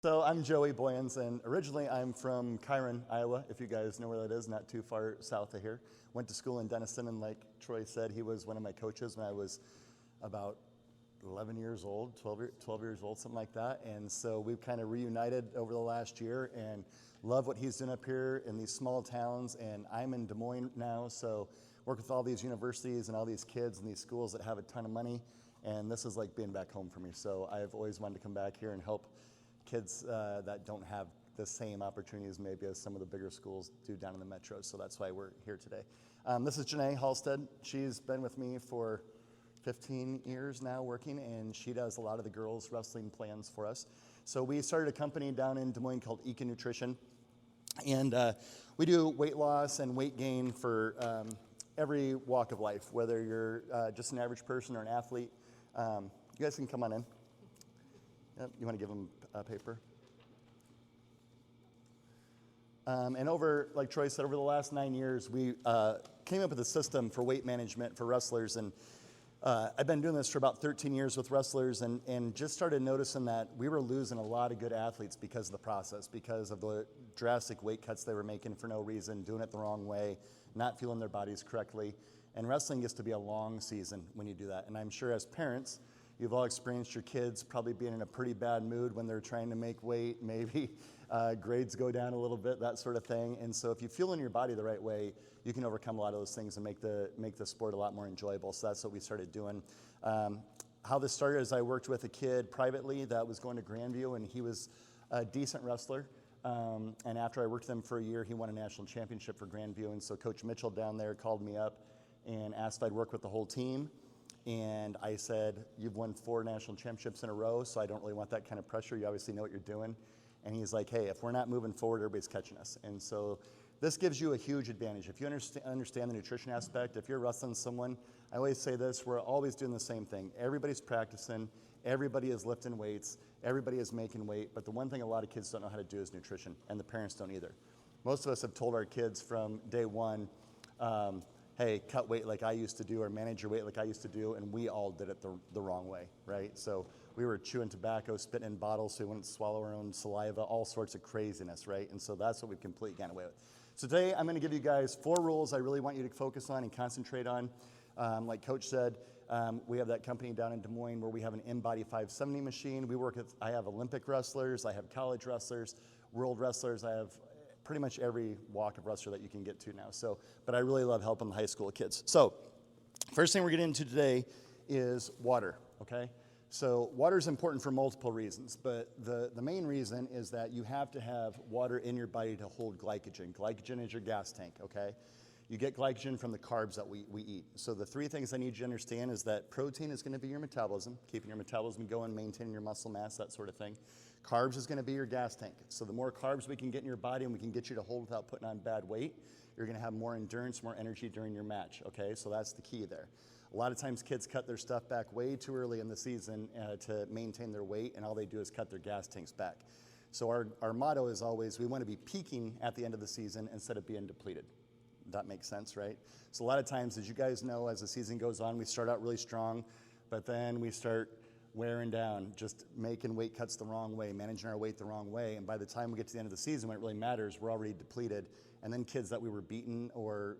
So I'm Joey Boyens, and originally I'm from Kyron, Iowa, if you guys know where that is, not too far south of here. Went to school in Denison, and like Troy said, he was one of my coaches when I was about 11 years old, 12 years old, something like that. And so we've kind of reunited over the last year and love what he's doing up here in these small towns. And I'm in Des Moines now, so work with all these universities and all these kids and these schools that have a ton of money. And this is like being back home for me. So I've always wanted to come back here and help kids that don't have the same opportunities maybe as some of the bigger schools do down in the metro. So that's why we're here today. This is Janae Halstead. She's been with me for 15 years now working, and she does a lot of the girls' wrestling plans for us. So we started a company down in Des Moines called Ekin Nutrition, and we do weight loss and weight gain for every walk of life, whether you're just an average person or an athlete. You guys can come on in. Yep, you want to give them a paper? And over, like Troy said, over the last 9 years, we came up with a system for weight management for wrestlers. And I've been doing this for about 13 years with wrestlers and just started noticing that we were losing a lot of good athletes because of the process, because of the drastic weight cuts they were making for no reason, doing it the wrong way, not feeling their bodies correctly. And wrestling gets to be a long season when you do that. And I'm sure as parents, you've all experienced your kids probably being in a pretty bad mood when they're trying to make weight, maybe grades go down a little bit, that sort of thing. And so if you feel in your body the right way, you can overcome a lot of those things and make the sport a lot more enjoyable. So that's what we started doing. How this started is I worked with a kid privately that was going to Grandview, and he was a decent wrestler. And after I worked with him for a year, he won a national championship for Grandview. And so Coach Mitchell down there called me up and asked if I'd work with the whole team. And I said, you've won 4 national championships in a row, so I don't really want that kind of pressure. You obviously know what you're doing. And he's like, hey, if we're not moving forward, everybody's catching us. And so this gives you a huge advantage. If you understand the nutrition aspect, if you're wrestling someone, I always say this, we're always doing the same thing. Everybody's practicing. Everybody is lifting weights. Everybody is making weight. But the one thing a lot of kids don't know how to do is nutrition, and the parents don't either. Most of us have told our kids from day one, hey, cut weight like I used to do, or manage your weight like I used to do, and we all did it the wrong way, right? So we were chewing tobacco, spitting in bottles so we wouldn't swallow our own saliva, all sorts of craziness, right? And so that's what we've completely gotten away with. So today I'm gonna give you guys 4 rules I really want you to focus on and concentrate on. Like Coach said, we have that company down in Des Moines where we have an InBody 570 machine. I have Olympic wrestlers, I have college wrestlers, world wrestlers, I have pretty much every walk of wrestler that you can get to now. So, but I really love helping the high school kids. So, first thing we're getting into today is water, okay? So, water is important for multiple reasons, but the main reason is that you have to have water in your body to hold glycogen. Glycogen is your gas tank, okay? You get glycogen from the carbs that we eat. So the 3 things I need you to understand is that protein is going to be your metabolism, keeping your metabolism going, maintaining your muscle mass, that sort of thing. Carbs is going to be your gas tank. So the more carbs we can get in your body and we can get you to hold without putting on bad weight, you're going to have more endurance, more energy during your match, okay? So that's the key there. A lot of times kids cut their stuff back way too early in the season to maintain their weight, and all they do is cut their gas tanks back. So our motto is always we want to be peaking at the end of the season instead of being depleted. That makes sense, right? So a lot of times, as you guys know, as the season goes on, we start out really strong, but then we start wearing down, just making weight cuts the wrong way, managing our weight the wrong way, and by the time we get to the end of the season, when it really matters, we're already depleted, and then kids that we were beating or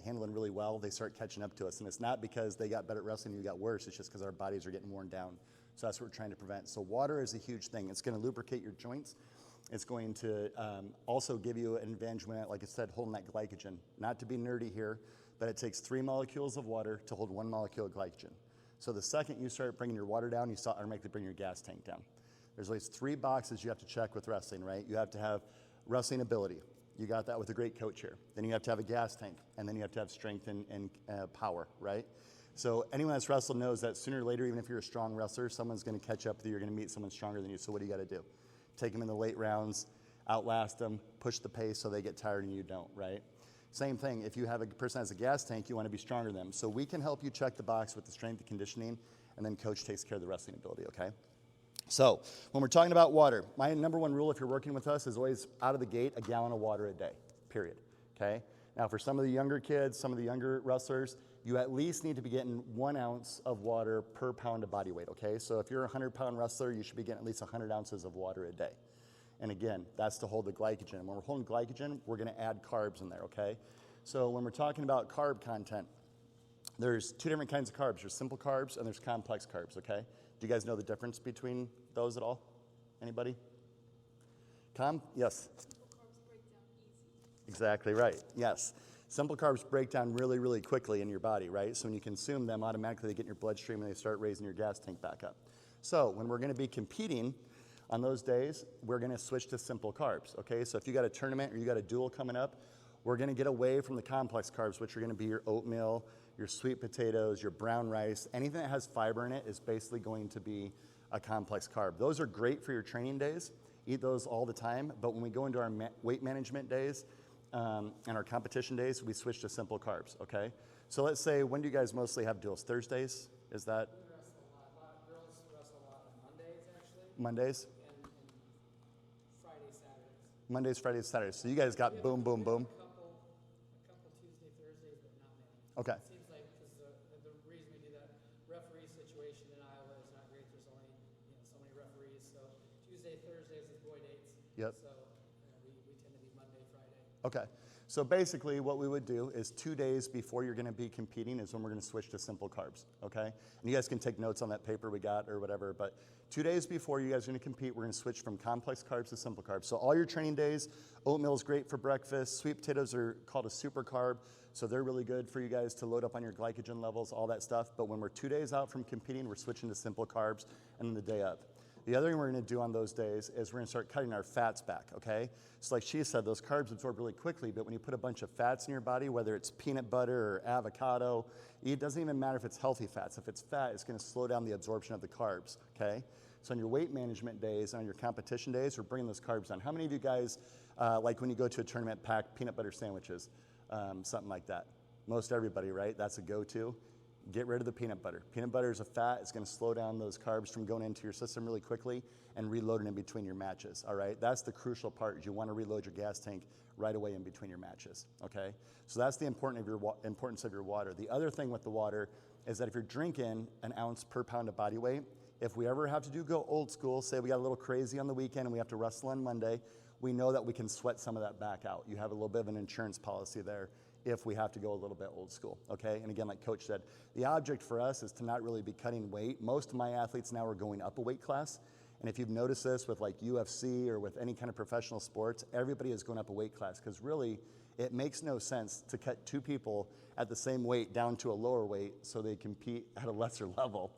handling really well, they start catching up to us, and it's not because they got better at wrestling and you got worse, it's just because our bodies are getting worn down. So that's what we're trying to prevent. So water is a huge thing. It's going to lubricate your joints. It's going to also give you an advantage when, like I said, holding that glycogen. Not to be nerdy here, but it takes 3 molecules of water to hold 1 molecule of glycogen. So the second you start bringing your water down, you start automatically bring your gas tank down. There's always 3 boxes you have to check with wrestling, right? You have to have wrestling ability. You got that with a great coach here. Then you have to have a gas tank, and then you have to have strength and power, right? So anyone that's wrestled knows that sooner or later, even if you're a strong wrestler, someone's going to catch up with you. You're going to meet someone stronger than you. So what do you got to do? Take them in the late rounds, outlast them, push the pace so they get tired and you don't, right? Same thing, if you have a person that has a gas tank, you want to be stronger than them. So we can help you check the box with the strength and conditioning, and then coach takes care of the wrestling ability, okay? So when we're talking about water, my number 1 rule if you're working with us is always out of the gate, a gallon of water a day, period, okay? Now for some of the younger kids, some of the younger wrestlers, you at least need to be getting 1 ounce of water per pound of body weight, okay? So if you're a 100-pound wrestler, you should be getting at least 100 ounces of water a day. And again, that's to hold the glycogen. When we're holding glycogen, we're going to add carbs in there, okay? So when we're talking about carb content, there's two different kinds of carbs. There's simple carbs and there's complex carbs, okay? Do you guys know the difference between those at all? Anybody? Yes. Simple carbs break down easy. Exactly right, yes. Simple carbs break down really, really quickly in your body, right? So when you consume them, automatically they get in your bloodstream and they start raising your gas tank back up. So when we're going to be competing on those days, we're going to switch to simple carbs, okay? So if you got a tournament or you got a duel coming up, we're going to get away from the complex carbs, which are going to be your oatmeal, your sweet potatoes, your brown rice. Anything that has fiber in it is basically going to be a complex carb. Those are great for your training days. Eat those all the time. But when we go into our weight management days and our competition days, we switch to simple carbs, okay? So let's say, when do you guys mostly have duels? Thursdays? Is that? We wrestle a lot. Girls wrestle a lot on Mondays, actually. Mondays? And Friday, Saturdays. Mondays, Fridays, Saturdays. So you guys got boom, boom, boom. A couple Tuesday, Thursdays, but not many. Okay. It seems like because the reason we do that referee situation in Iowa is not great. There's only so many referees. So Tuesday, Thursdays is boy dates. Yep. So we tend to be Monday, Friday. Okay. So basically what we would do is 2 days before you're going to be competing is when we're going to switch to simple carbs, okay? And you guys can take notes on that paper we got or whatever, but 2 days before you guys are going to compete, we're going to switch from complex carbs to simple carbs. So all your training days, oatmeal is great for breakfast. Sweet potatoes are called a super carb, so they're really good for you guys to load up on your glycogen levels, all that stuff. But when we're 2 days out from competing, we're switching to simple carbs and then the day up. The other thing we're going to do on those days is we're going to start cutting our fats back, okay? So like she said, those carbs absorb really quickly, but when you put a bunch of fats in your body, whether it's peanut butter or avocado, it doesn't even matter if it's healthy fats. If it's fat, it's going to slow down the absorption of the carbs, okay? So on your weight management days, on your competition days, we're bringing those carbs down. How many of you guys, like when you go to a tournament, pack peanut butter sandwiches, something like that? Most everybody, right? That's a go-to. Get rid of the peanut butter. Peanut butter is a fat. It's going to slow down those carbs from going into your system really quickly and reloading in between your matches, all right? That's the crucial part. You want to reload your gas tank right away in between your matches, okay? So that's the importance of your water. The other thing with the water is that if you're drinking an ounce per pound of body weight, if we ever have to go old school, say we got a little crazy on the weekend and we have to wrestle on Monday, we know that we can sweat some of that back out. You have a little bit of an insurance policy there if we have to go a little bit old school, okay? And again, like Coach said, the object for us is to not really be cutting weight. Most of my athletes now are going up a weight class. And if you've noticed this with like UFC or with any kind of professional sports, everybody is going up a weight class because really it makes no sense to cut two people at the same weight down to a lower weight so they compete at a lesser level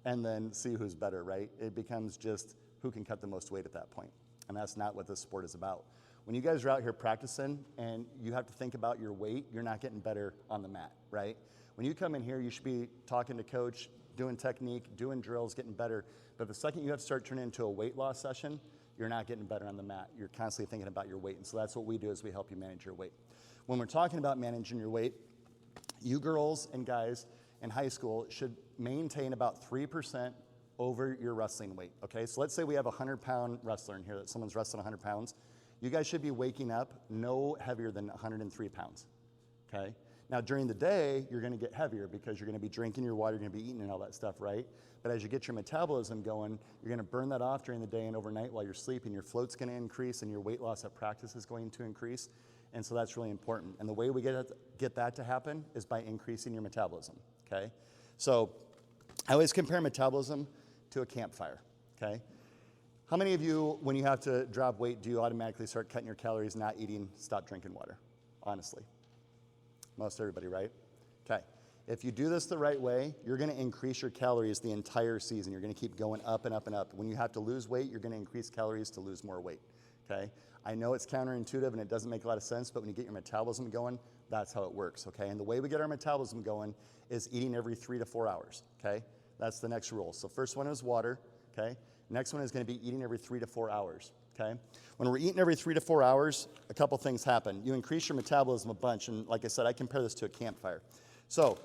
and then see who's better, right? It becomes just who can cut the most weight at that point. And that's not what this sport is about. When you guys are out here practicing and you have to think about your weight, you're not getting better on the mat, right? When you come in here, you should be talking to coach, doing technique, doing drills, getting better. But the second you have to start turning into a weight loss session, you're not getting better on the mat. You're constantly thinking about your weight. And so that's what we do is we help you manage your weight. When we're talking about managing your weight, you girls and guys in high school should maintain about 3% over your wrestling weight, okay? So let's say we have a 100-pound wrestler in here, that someone's wrestling 100 pounds. You guys should be waking up no heavier than 103 pounds, okay? Now, during the day, you're going to get heavier because you're going to be drinking your water, you're going to be eating and all that stuff, right? But as you get your metabolism going, you're going to burn that off during the day and overnight while you're sleeping. Your float's going to increase and your weight loss at practice is going to increase. And so that's really important. And the way we get that to happen is by increasing your metabolism, okay? So I always compare metabolism to a campfire, okay? How many of you, when you have to drop weight, do you automatically start cutting your calories, not eating, stop drinking water? Honestly. Most everybody, right? Okay. If you do this the right way, you're going to increase your calories the entire season. You're going to keep going up and up and up. When you have to lose weight, you're going to increase calories to lose more weight, okay? I know it's counterintuitive and it doesn't make a lot of sense, but when you get your metabolism going, that's how it works, okay? And the way we get our metabolism going is eating every 3 to 4 hours, okay? That's the next rule. So first one is water, okay? Next one is going to be eating every 3 to 4 hours, okay? When we're eating every 3 to 4 hours, a couple things happen. You increase your metabolism a bunch, and like I said, I compare this to a campfire. So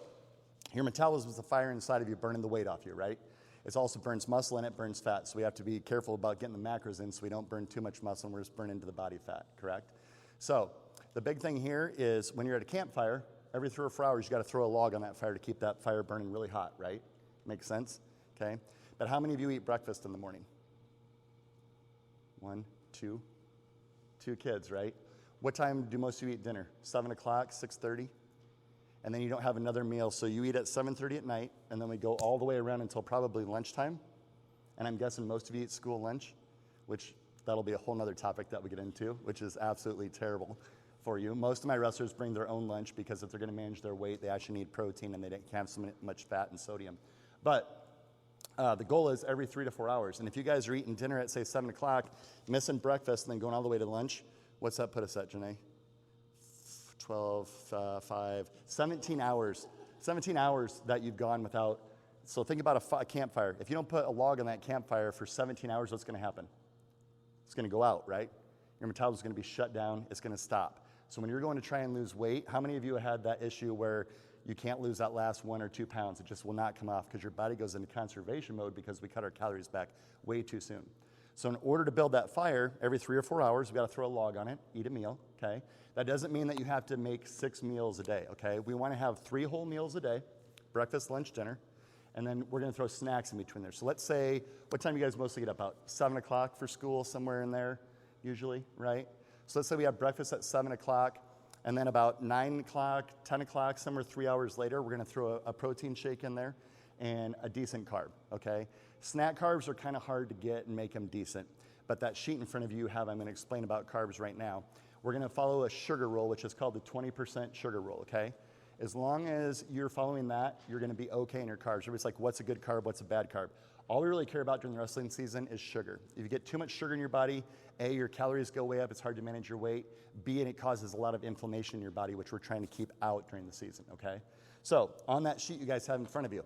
your metabolism is the fire inside of you burning the weight off you, right? It also burns muscle and it burns fat, so we have to be careful about getting the macros in so we don't burn too much muscle and we're just burning into the body fat, correct? So the big thing here is when you're at a campfire, every 3 or 4 hours, you got to throw a log on that fire to keep that fire burning really hot, right? Makes sense? Okay? But how many of you eat breakfast in the morning? 1, Two kids, right? What time do most of you eat dinner? 7 o'clock, 6:30? And then you don't have another meal, so you eat at 7:30 at night, and then we go all the way around until probably lunchtime. And I'm guessing most of you eat school lunch, which that'll be a whole nother topic that we get into, which is absolutely terrible for you. Most of my wrestlers bring their own lunch because if they're going to manage their weight, they actually need protein and they can't have so much fat and sodium. But the goal is every 3 to 4 hours. And if you guys are eating dinner at, say, 7 o'clock, missing breakfast, and then going all the way to lunch, what's that put us at, Janae? 12, 5, 17 hours. 17 hours that you've gone without. So think about a campfire. If you don't put a log on that campfire for 17 hours, what's going to happen? It's going to go out, right? Your metabolism is going to be shut down. It's going to stop. So when you're going to try and lose weight, how many of you had that issue where you can't lose that last 1 or 2 pounds? It just will not come off because your body goes into conservation mode because we cut our calories back way too soon. So in order to build that fire, every 3 or 4 hours, we've got to throw a log on it, eat a meal, okay? That doesn't mean that you have to make 6 meals a day, okay? We want to have 3 whole meals a day, breakfast, lunch, dinner, and then we're going to throw snacks in between there. So let's say, what time do you guys mostly get up? About 7 o'clock for school, somewhere in there, usually, right? So let's say we have breakfast at 7 o'clock, and then about 9 o'clock, 10 o'clock, somewhere 3 hours later, we're going to throw a protein shake in there and a decent carb, okay? Snack carbs are kind of hard to get and make them decent, but that sheet in front of you I'm going to explain about carbs right now. We're going to follow a sugar rule, which is called the 20% sugar rule, okay? As long as you're following that, you're going to be okay in your carbs. Everybody's like, what's a good carb? What's a bad carb? All we really care about during the wrestling season is sugar. If you get too much sugar in your body, A, your calories go way up. It's hard to manage your weight. B, and it causes a lot of inflammation in your body, which we're trying to keep out during the season, okay? So on that sheet you guys have in front of you,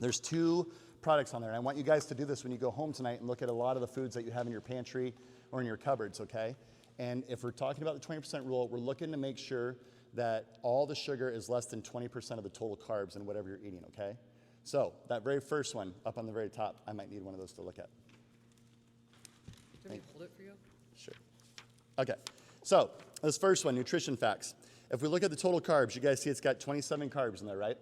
there's 2 products on there. And I want you guys to do this when you go home tonight and look at a lot of the foods that you have in your pantry or in your cupboards, okay? And if we're talking about the 20% rule, we're looking to make sure that all the sugar is less than 20% of the total carbs in whatever you're eating, okay? So that very first one up on the very top, I might need one of those to look at. Can we hold it for you? Sure. Okay, so this first one, nutrition facts. If we look at the total carbs, you guys see it's got 27 carbs in there, right?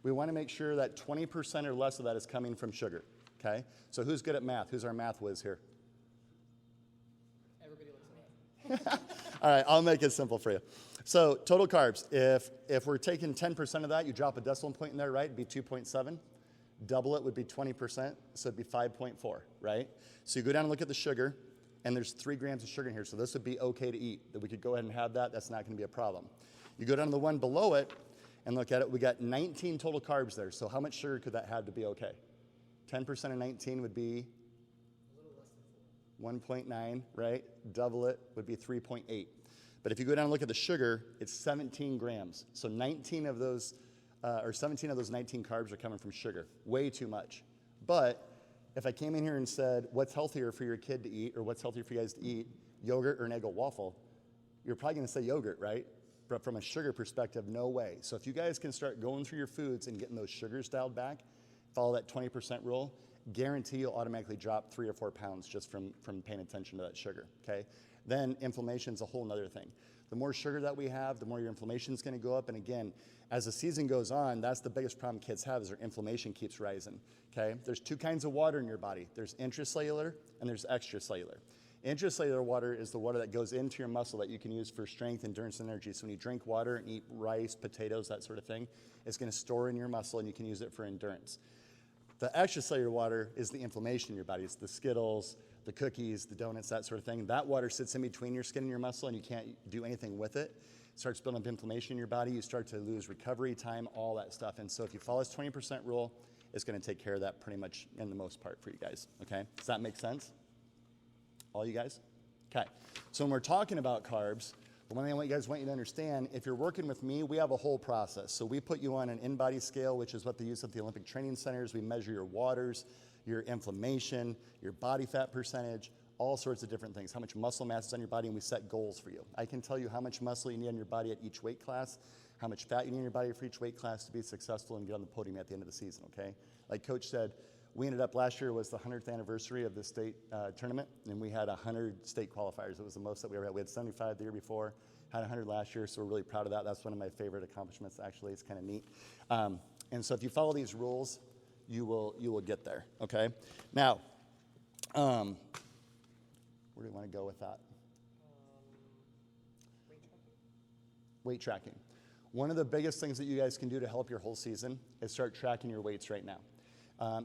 We want to make sure that 20% or less of that is coming from sugar, okay? So who's good at math? Who's our math whiz here? Everybody looks at me. All right, I'll make it simple for you. So total carbs, if we're taking 10% of that, you drop a decimal point in there, right? It'd be 2.7. Double it would be 20%, so it'd be 5.4, right? So you go down and look at the sugar, and there's 3 grams of sugar in here, so this would be okay to eat, that we could go ahead and have that. That's not going to be a problem. You go down to the one below it and look at it. We got 19 total carbs there, so how much sugar could that have to be okay? 10% of 19 would be 1.9, right? Double it would be 3.8. But if you go down and look at the sugar, it's 17 grams. So 17 of those 19 carbs are coming from sugar. Way too much. But if I came in here and said, what's healthier for your kid to eat, or what's healthier for you guys to eat, yogurt or an Eggo waffle, you're probably going to say yogurt, right? But from a sugar perspective, no way. So if you guys can start going through your foods and getting those sugars dialed back, follow that 20% rule, guarantee you'll automatically drop 3 or 4 pounds just from paying attention to that sugar, okay? Then inflammation's a whole nother thing. The more sugar that we have, the more your inflammation's going to go up. And again, as the season goes on, that's the biggest problem kids have is their inflammation keeps rising, okay? There's 2 kinds of water in your body. There's intracellular and there's extracellular. Intracellular water is the water that goes into your muscle that you can use for strength, endurance, and energy. So when you drink water and eat rice, potatoes, that sort of thing, it's going to store in your muscle and you can use it for endurance. The extracellular water is the inflammation in your body. It's the Skittles, the cookies, the donuts, that sort of thing. That water sits in between your skin and your muscle, and you can't do anything with it. It starts building up inflammation in your body. You start to lose recovery time, all that stuff. And so if you follow this 20% rule, it's going to take care of that pretty much in the most part for you guys, okay? Does that make sense? All you guys? Okay. So when we're talking about carbs, the one thing I want you to understand, if you're working with me, we have a whole process. So we put you on an in-body scale, which is what they use at the Olympic training centers. We measure your waters, your inflammation, your body fat percentage, all sorts of different things, how much muscle mass is on your body, and we set goals for you. I can tell you how much muscle you need on your body at each weight class, how much fat you need in your body for each weight class to be successful and get on the podium at the end of the season, okay? Like Coach said, we ended up last year was the 100th anniversary of the state tournament, and we had 100 state qualifiers. It was the most that we ever had. We had 75 the year before, had 100 last year, so we're really proud of that. That's one of my favorite accomplishments, actually. It's kind of neat. And so if you follow these rules, you will get there, okay? Now, where Where do you want to go with that? Weight tracking. Weight tracking. One of the biggest things that you guys can do to help your whole season is start tracking your weights right now.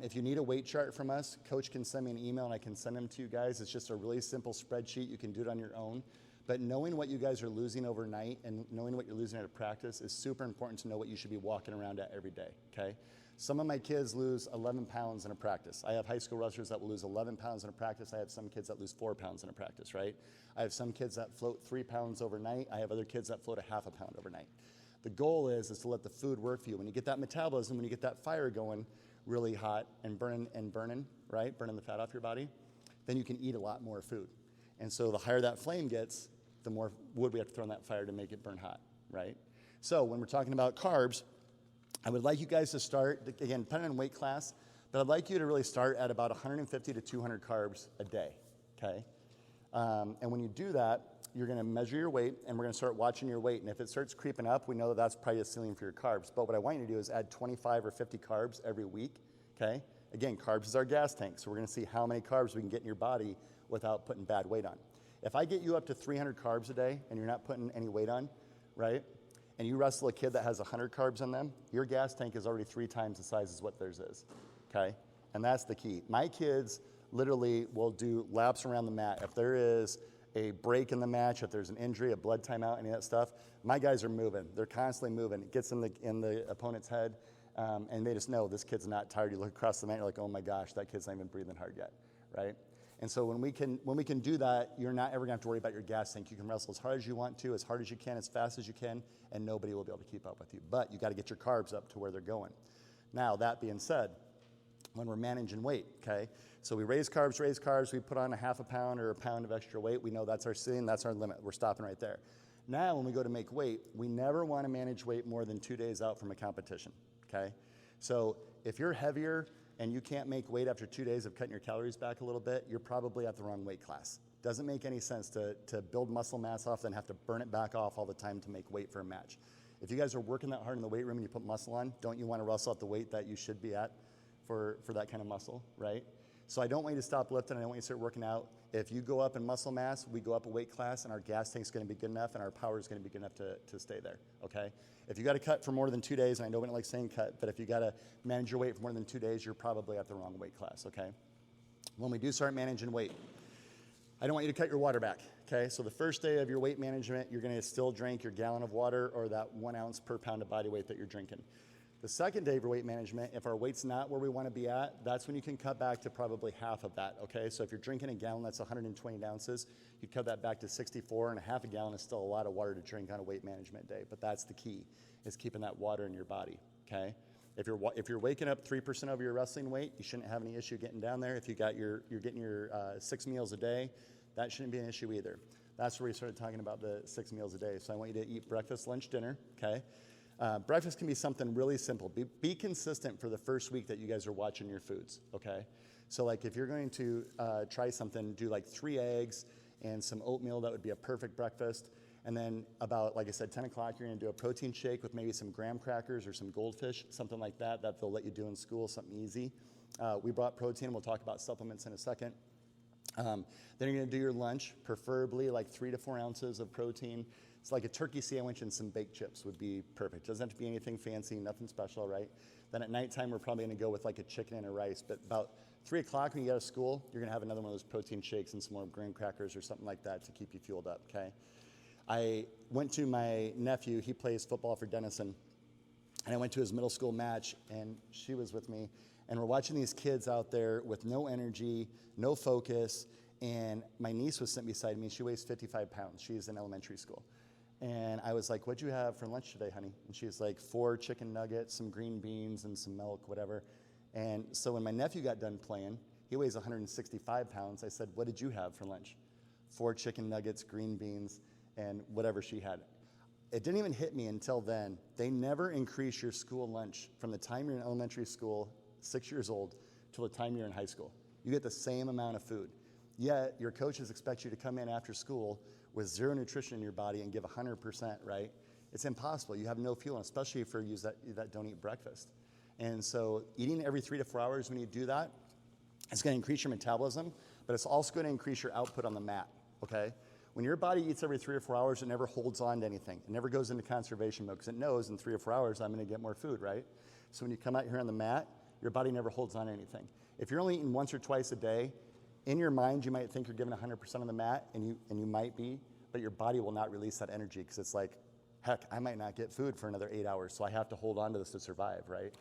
If you need a weight chart from us, Coach can send me an email and I can send them to you guys. It's just a really simple spreadsheet. You can do it on your own. But knowing what you guys are losing overnight and knowing what you're losing at a practice is super important to know what you should be walking around at every day, okay? Some of my kids lose 11 pounds in a practice. I have high school wrestlers that will lose 11 pounds in a practice. I have some kids that lose 4 pounds in a practice, right? I have some kids that float 3 pounds overnight. I have other kids that float a half a pound overnight. The goal is to let the food work for you. When you get that metabolism, when you get that fire going really hot and burning, right? Burning the fat off your body, then you can eat a lot more food. And so the higher that flame gets, the more wood we have to throw in that fire to make it burn hot, right? So when we're talking about carbs, I would like you guys to start, again, depending on weight class, but I'd like you to really start at about 150 to 200 carbs a day, okay? And when you do that, you're gonna measure your weight and we're gonna start watching your weight. And if it starts creeping up, we know that that's probably a ceiling for your carbs. But what I want you to do is add 25 or 50 carbs every week, okay? Again, carbs is our gas tank, so we're gonna see how many carbs we can get in your body without putting bad weight on. If I get you up to 300 carbs a day and you're not putting any weight on, right? And you wrestle a kid that has 100 carbs in them, your gas tank is already 3 times the size as what theirs is, okay? And that's the key. My kids literally will do laps around the mat. If there is a break in the match, if there's an injury, a blood timeout, any of that stuff, my guys are moving. They're constantly moving. It gets in the opponent's head, and they just know this kid's not tired. You look across the mat, you're like, oh my gosh, that kid's not even breathing hard yet, right? And so when we can do that, you're not ever gonna have to worry about your gas tank. You can wrestle as hard as you want to, as hard as you can, as fast as you can, and nobody will be able to keep up with you. But you gotta get your carbs up to where they're going. Now, that being said, when we're managing weight, okay? So we raise carbs, we put on a half a pound or a pound of extra weight. We know that's our ceiling, that's our limit. We're stopping right there. Now, when we go to make weight, we never wanna manage weight more than 2 days out from a competition, okay? So if you're heavier and you can't make weight after 2 days of cutting your calories back a little bit, you're probably at the wrong weight class. Doesn't make any sense to build muscle mass off, then have to burn it back off all the time to make weight for a match. If you guys are working that hard in the weight room and you put muscle on, don't you want to wrestle at the weight that you should be at for that kind of muscle, right? So I don't want you to stop lifting, I don't want you to start working out. If you go up in muscle mass, we go up a weight class and our gas tank's gonna be good enough and our power is gonna be good enough to stay there, okay? If you gotta cut for more than 2 days, and I know we don't like saying cut, but if you gotta manage your weight for more than 2 days, you're probably at the wrong weight class, okay? When we do start managing weight, I don't want you to cut your water back, okay? So the first day of your weight management, you're gonna still drink your gallon of water or that 1 ounce per pound of body weight that you're drinking. The second day of your weight management, if our weight's not where we want to be at, that's when you can cut back to probably half of that, okay? So if you're drinking a gallon, that's 120 ounces, you cut that back to 64, and a half a gallon is still a lot of water to drink on a weight management day, but that's the key, is keeping that water in your body, okay? If you're waking up 3% over your wrestling weight, you shouldn't have any issue getting down there. If you're getting your 6 meals a day, that shouldn't be an issue either. That's where we started talking about the 6 meals a day. So I want you to eat breakfast, lunch, dinner, okay? Breakfast can be something really simple. Be consistent for the first week that you guys are watching your foods, okay? So like if you're going to try something, do like 3 eggs and some oatmeal, that would be a perfect breakfast. And then about, like I said, 10 o'clock, you're gonna do a protein shake with maybe some graham crackers or some goldfish, something like that they'll let you do in school, something easy. We brought protein, we'll talk about supplements in a second. Then you're gonna do your lunch, preferably like 3 to 4 ounces of protein. It's like a turkey sandwich and some baked chips would be perfect. Doesn't have to be anything fancy, nothing special, right? Then at nighttime, we're probably gonna go with like a chicken and a rice, but about 3 o'clock when you get out of school, you're gonna have another one of those protein shakes and some more graham crackers or something like that to keep you fueled up, okay? I went to my nephew, he plays football for Denison, and I went to his middle school match, and she was with me, and we're watching these kids out there with no energy, no focus, and my niece was sitting beside me. She weighs 55 pounds. She's in elementary school. And I was like, what'd you have for lunch today, honey? And she's like, 4 chicken nuggets, some green beans, and some milk, whatever. And so when my nephew got done playing, he weighs 165 pounds. I said, what did you have for lunch? 4 chicken nuggets, green beans, and whatever she had. It didn't even hit me until then. They never increase your school lunch from the time you're in elementary school, 6 years old, till the time you're in high school. You get the same amount of food. Yet your coaches expect you to come in after school with 0 nutrition in your body and give 100%, right? It's impossible. You have no fuel, especially for you that don't eat breakfast. And so eating every 3 to 4 hours when you do that, it's gonna increase your metabolism, but it's also going to increase your output on the mat, okay? When your body eats every 3 or 4 hours, it never holds on to anything. It never goes into conservation mode because it knows in 3 or 4 hours I'm going to get more food, right? So when you come out here on the mat, your body never holds on to anything. If you're only eating once or twice a day, in your mind you might think you're giving 100% on the mat, and you might be, but your body will not release that energy because it's like, heck, I might not get food for another 8 hours, so I have to hold on to this to survive, right?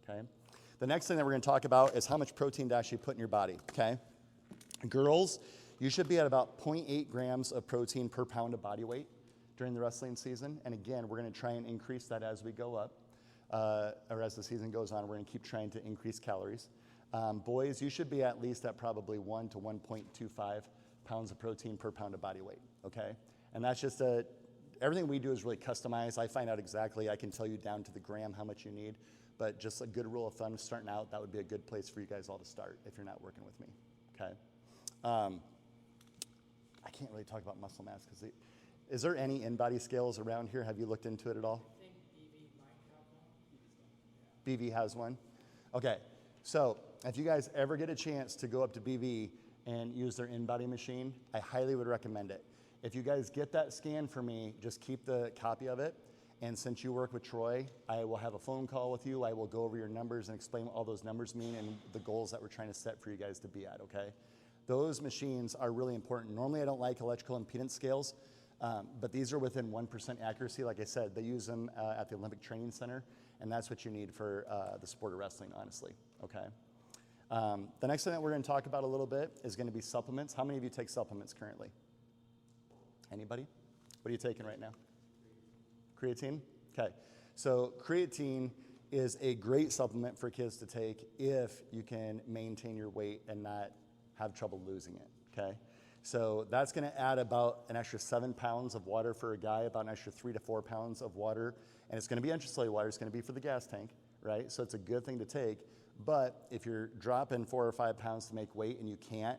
Okay. The next thing that we're going to talk about is how much protein to actually put in your body, okay? Girls, you should be at about 0.8 grams of protein per pound of body weight during the wrestling season. And again, we're going to try and increase that as we go up, or as the season goes on. We're going to keep trying to increase calories. Boys, you should be at least at probably 1 to 1.25 pounds of protein per pound of body weight, okay? And that's just everything we do is really customized. I find out exactly, I can tell you down to the gram how much you need, but just a good rule of thumb starting out, that would be a good place for you guys all to start if you're not working with me, okay? I can't really talk about muscle mass because is there any in-body scales around here? Have you looked into it at all? I think BV might have one. BV has one? Okay, so if you guys ever get a chance to go up to BV and use their in-body machine, I highly would recommend it. If you guys get that scan for me, just keep the copy of it. And since you work with Troy, I will have a phone call with you. I will go over your numbers and explain what all those numbers mean and the goals that we're trying to set for you guys to be at, okay? Those machines are really important. Normally, I don't like electrical impedance scales, but these are within 1% accuracy. Like I said, they use them at the Olympic Training Center, and that's what you need for the sport of wrestling, honestly, okay? The next thing that we're going to talk about a little bit is going to be supplements. How many of you take supplements currently? Anybody? What are you taking right now? Creatine? Okay. So creatine is a great supplement for kids to take if you can maintain your weight and not have trouble losing it, okay? So that's going to add about an extra 7 pounds of water for a guy, about an extra 3 to 4 pounds of water, and it's going to be intracellular water. It's going to be for the gas tank, right? So it's a good thing to take, but if you're dropping 4 or 5 pounds to make weight and you can't,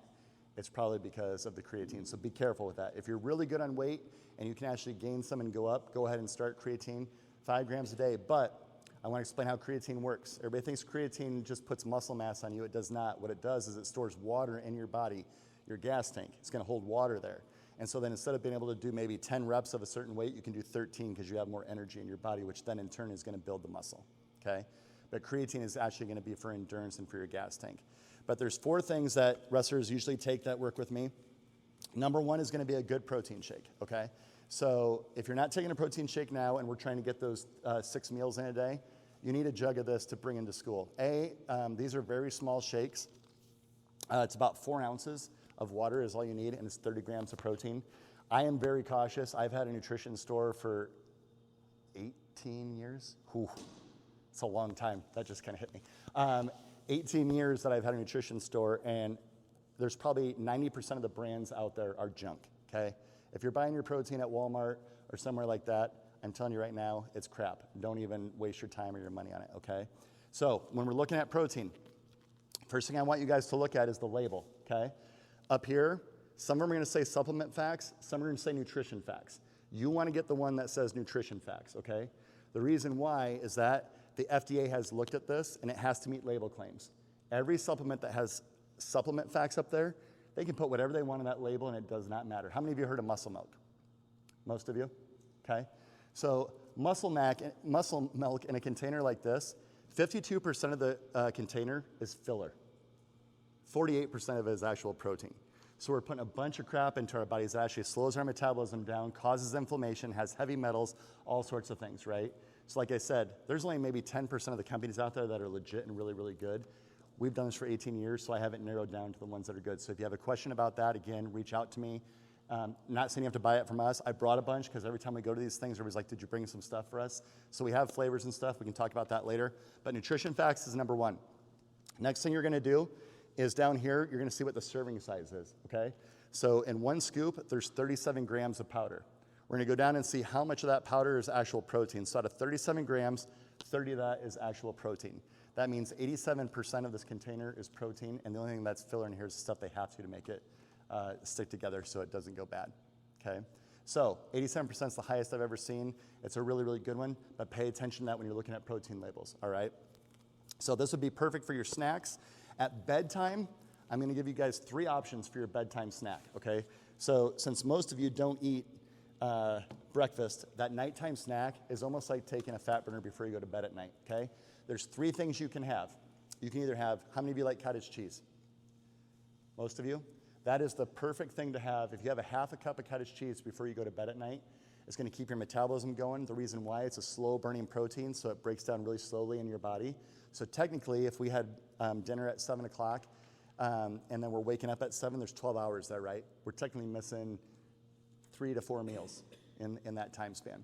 it's probably because of the creatine. So be careful with that. If you're really good on weight and you can actually gain some and go up, go ahead and start creatine, 5 grams a day. But I want to explain how creatine works. Everybody thinks creatine just puts muscle mass on you. It does not. What it does is it stores water in your body, your gas tank. It's going to hold water there. And so then instead of being able to do maybe 10 reps of a certain weight, you can do 13 because you have more energy in your body, which then in turn is going to build the muscle, okay? But creatine is actually going to be for endurance and for your gas tank. But there's 4 things that wrestlers usually take that work with me. Number 1 is going to be a good protein shake, okay? So if you're not taking a protein shake now and we're trying to get those 6 meals in a day, you need a jug of this to bring into school. These are very small shakes. It's about 4 ounces of water is all you need, and it's 30 grams of protein. I am very cautious. I've had a nutrition store for 18 years. Whew. It's a long time. That just kind of hit me. 18 years that I've had a nutrition store, and there's probably 90% of the brands out there are junk, okay? If you're buying your protein at Walmart or somewhere like that, I'm telling you right now, it's crap. Don't even waste your time or your money on it, okay? So when we're looking at protein, first thing I want you guys to look at is the label, okay? Up here, some of them are going to say supplement facts, some are going to say nutrition facts. You want to get the one that says nutrition facts, okay? The reason why is that the FDA has looked at this, and it has to meet label claims. Every supplement that has supplement facts up there, they can put whatever they want on that label, and it does not matter. How many of you heard of muscle milk? Most of you? Okay. So muscle milk in a container like this, 52% of the container is filler. 48% of it is actual protein. So we're putting a bunch of crap into our bodies that actually slows our metabolism down, causes inflammation, has heavy metals, all sorts of things, right? So like I said, there's only maybe 10% of the companies out there that are legit and really, really good. We've done this for 18 years, so I have it narrowed down to the ones that are good. So if you have a question about that, again, reach out to me. Not saying you have to buy it from us. I brought a bunch because every time we go to these things, everybody's like, did you bring some stuff for us? So we have flavors and stuff. We can talk about that later. But nutrition facts is number 1. Next thing you're going to do is down here, you're going to see what the serving size is, okay? So in 1 scoop, there's 37 grams of powder. We're going to go down and see how much of that powder is actual protein. So out of 37 grams, 30 of that is actual protein. That means 87% of this container is protein, and the only thing that's filler in here is the stuff they have to make it stick together so it doesn't go bad, okay? So 87% is the highest I've ever seen. It's a really, really good one, but pay attention to that when you're looking at protein labels, all right? So this would be perfect for your snacks. At bedtime, I'm going to give you guys 3 options for your bedtime snack, okay? So since most of you don't eat breakfast, that nighttime snack is almost like taking a fat burner before you go to bed at night, okay? There's 3 things you can have. You can either have, how many of you like cottage cheese? Most of you? That is the perfect thing to have. If you have a half a cup of cottage cheese before you go to bed at night, it's going to keep your metabolism going. The reason why, it's a slow burning protein, so it breaks down really slowly in your body. So technically, if we had dinner at 7 o'clock and then we're waking up at 7, there's 12 hours there, right? We're technically missing 3 to 4 meals in that time span.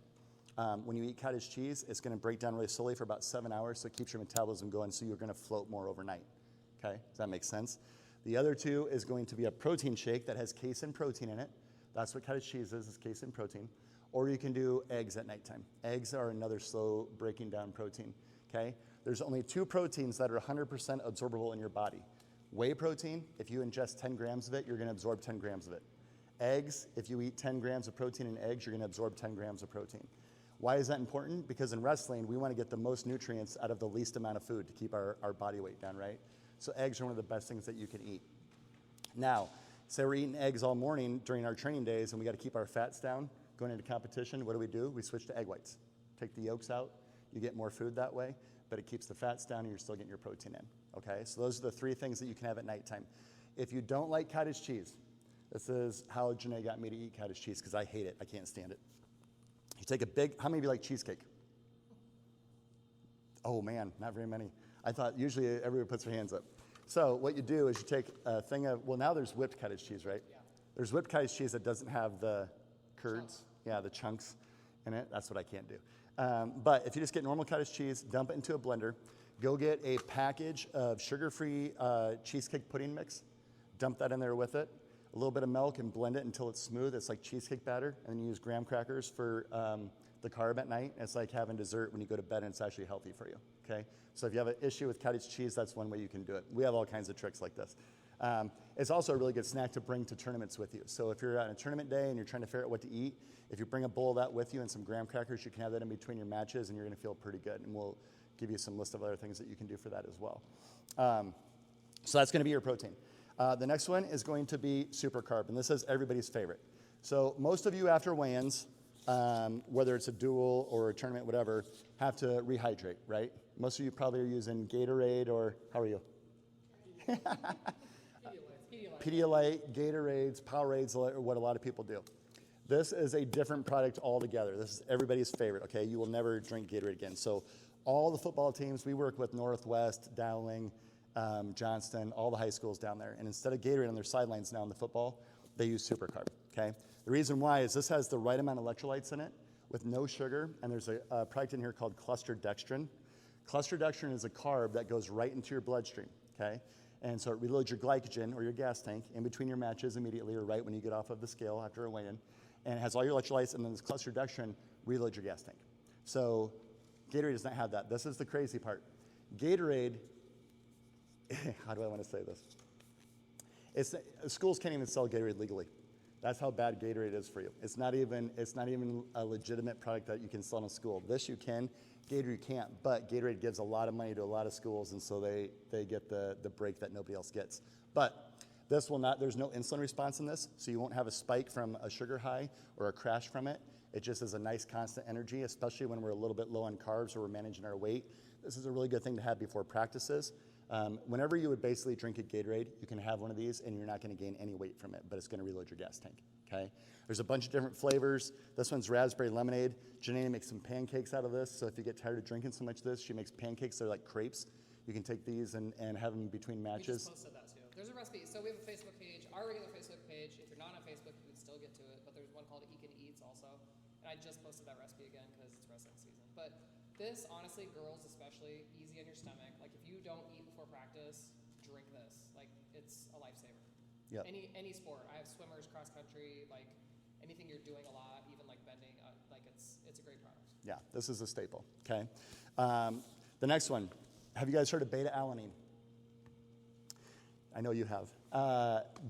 When you eat cottage cheese, it's going to break down really slowly for about 7 hours, so it keeps your metabolism going, so you're going to float more overnight. Okay, does that make sense? The other 2 is going to be a protein shake that has casein protein in it. That's what cottage cheese is casein protein. Or you can do eggs at nighttime. Eggs are another slow breaking down protein, okay? There's only 2 proteins that are 100% absorbable in your body. Whey protein, if you ingest 10 grams of it, you're going to absorb 10 grams of it. Eggs, if you eat 10 grams of protein in eggs, you're going to absorb 10 grams of protein. Why is that important? Because in wrestling, we want to get the most nutrients out of the least amount of food to keep our body weight down, right? So eggs are one of the best things that you can eat. Now, say we're eating eggs all morning during our training days and we got to keep our fats down going into competition. What do? We switch to egg whites. Take the yolks out. You get more food that way, but it keeps the fats down and you're still getting your protein in, okay? So those are the 3 things that you can have at nighttime. If you don't like cottage cheese, this is how Janae got me to eat cottage cheese because I hate it. I can't stand it. You take a big, how many of you like cheesecake? Oh man, not very many. I thought usually everybody puts their hands up. So what you do is you take a thing of, well now there's whipped cottage cheese, right? Yeah. There's whipped cottage cheese that doesn't have the curds, the chunks in it. That's what I can't do. But if you just get normal cottage cheese, dump it into a blender, go get a package of sugar-free cheesecake pudding mix, dump that in there with it, a little bit of milk and blend it until it's smooth. It's like cheesecake batter, and then you use graham crackers for the carb at night. It's like having dessert when you go to bed, and it's actually healthy for you, okay? So if you have an issue with cottage cheese, that's one way you can do it. We have all kinds of tricks like this. It's also a really good snack to bring to tournaments with you. So if you're on a tournament day and you're trying to figure out what to eat, if you bring a bowl of that with you and some graham crackers, you can have that in between your matches and you're going to feel pretty good. And we'll give you some list of other things that you can do for that as well. So that's going to be your protein. The next one is going to be super carb, and this is everybody's favorite. So most of you after weigh-ins, whether it's a duel or a tournament, whatever, have to rehydrate, right? Most of you probably are using Gatorade or, how are you? Pedialyte, Gatorades, Powerades, what a lot of people do. This is a different product altogether. This is everybody's favorite, okay? You will never drink Gatorade again. So all the football teams, we work with Northwest, Dowling, Johnston, all the high schools down there. And instead of Gatorade on their sidelines now in the football, they use Super Carb, okay? The reason why is this has the right amount of electrolytes in it with no sugar, and there's a product in here called cluster dextrin. Cluster dextrin is a carb that goes right into your bloodstream, okay? And so it reloads your glycogen or your gas tank in between your matches immediately or right when you get off of the scale after a weigh-in. And it has all your electrolytes, and then this cluster dextrin reloads your gas tank. So Gatorade does not have that. This is the crazy part. Gatorade, how do I want to say this? Schools can't even sell Gatorade legally. That's how bad Gatorade is for you. It's not even a legitimate product that you can sell in a school. This you can, Gatorade you can't, but Gatorade gives a lot of money to a lot of schools, and so they get the break that nobody else gets. But this will not, there's no insulin response in this, so you won't have a spike from a sugar high or a crash from it. It just is a nice constant energy, especially when we're a little bit low on carbs or we're managing our weight. This is a really good thing to have before practices. Whenever you would basically drink a Gatorade, you can have one of these and you're not going to gain any weight from it, but it's going to reload your gas tank, okay? There's a bunch of different flavors. This one's raspberry lemonade. Janae makes some pancakes out of this, so if you get tired of drinking so much of this, she makes pancakes. They're like crepes. You can take these and have them between matches. We just posted that too. There's a recipe. So we have a Facebook page, our regular Facebook page. If you're not on Facebook, you can still get to it, but there's one called Ekin Eats also. And I just posted that recipe again because it's wrestling season. But this, honestly, girls especially, easy on your stomach. Like if you don't eat before practice, drink this. Like it's a lifesaver. Yep. Any sport. I have swimmers, cross country, like anything you're doing a lot, even like bending, like it's a great product. Yeah, this is a staple, okay? The next one, have you guys heard of beta-alanine? I know you have.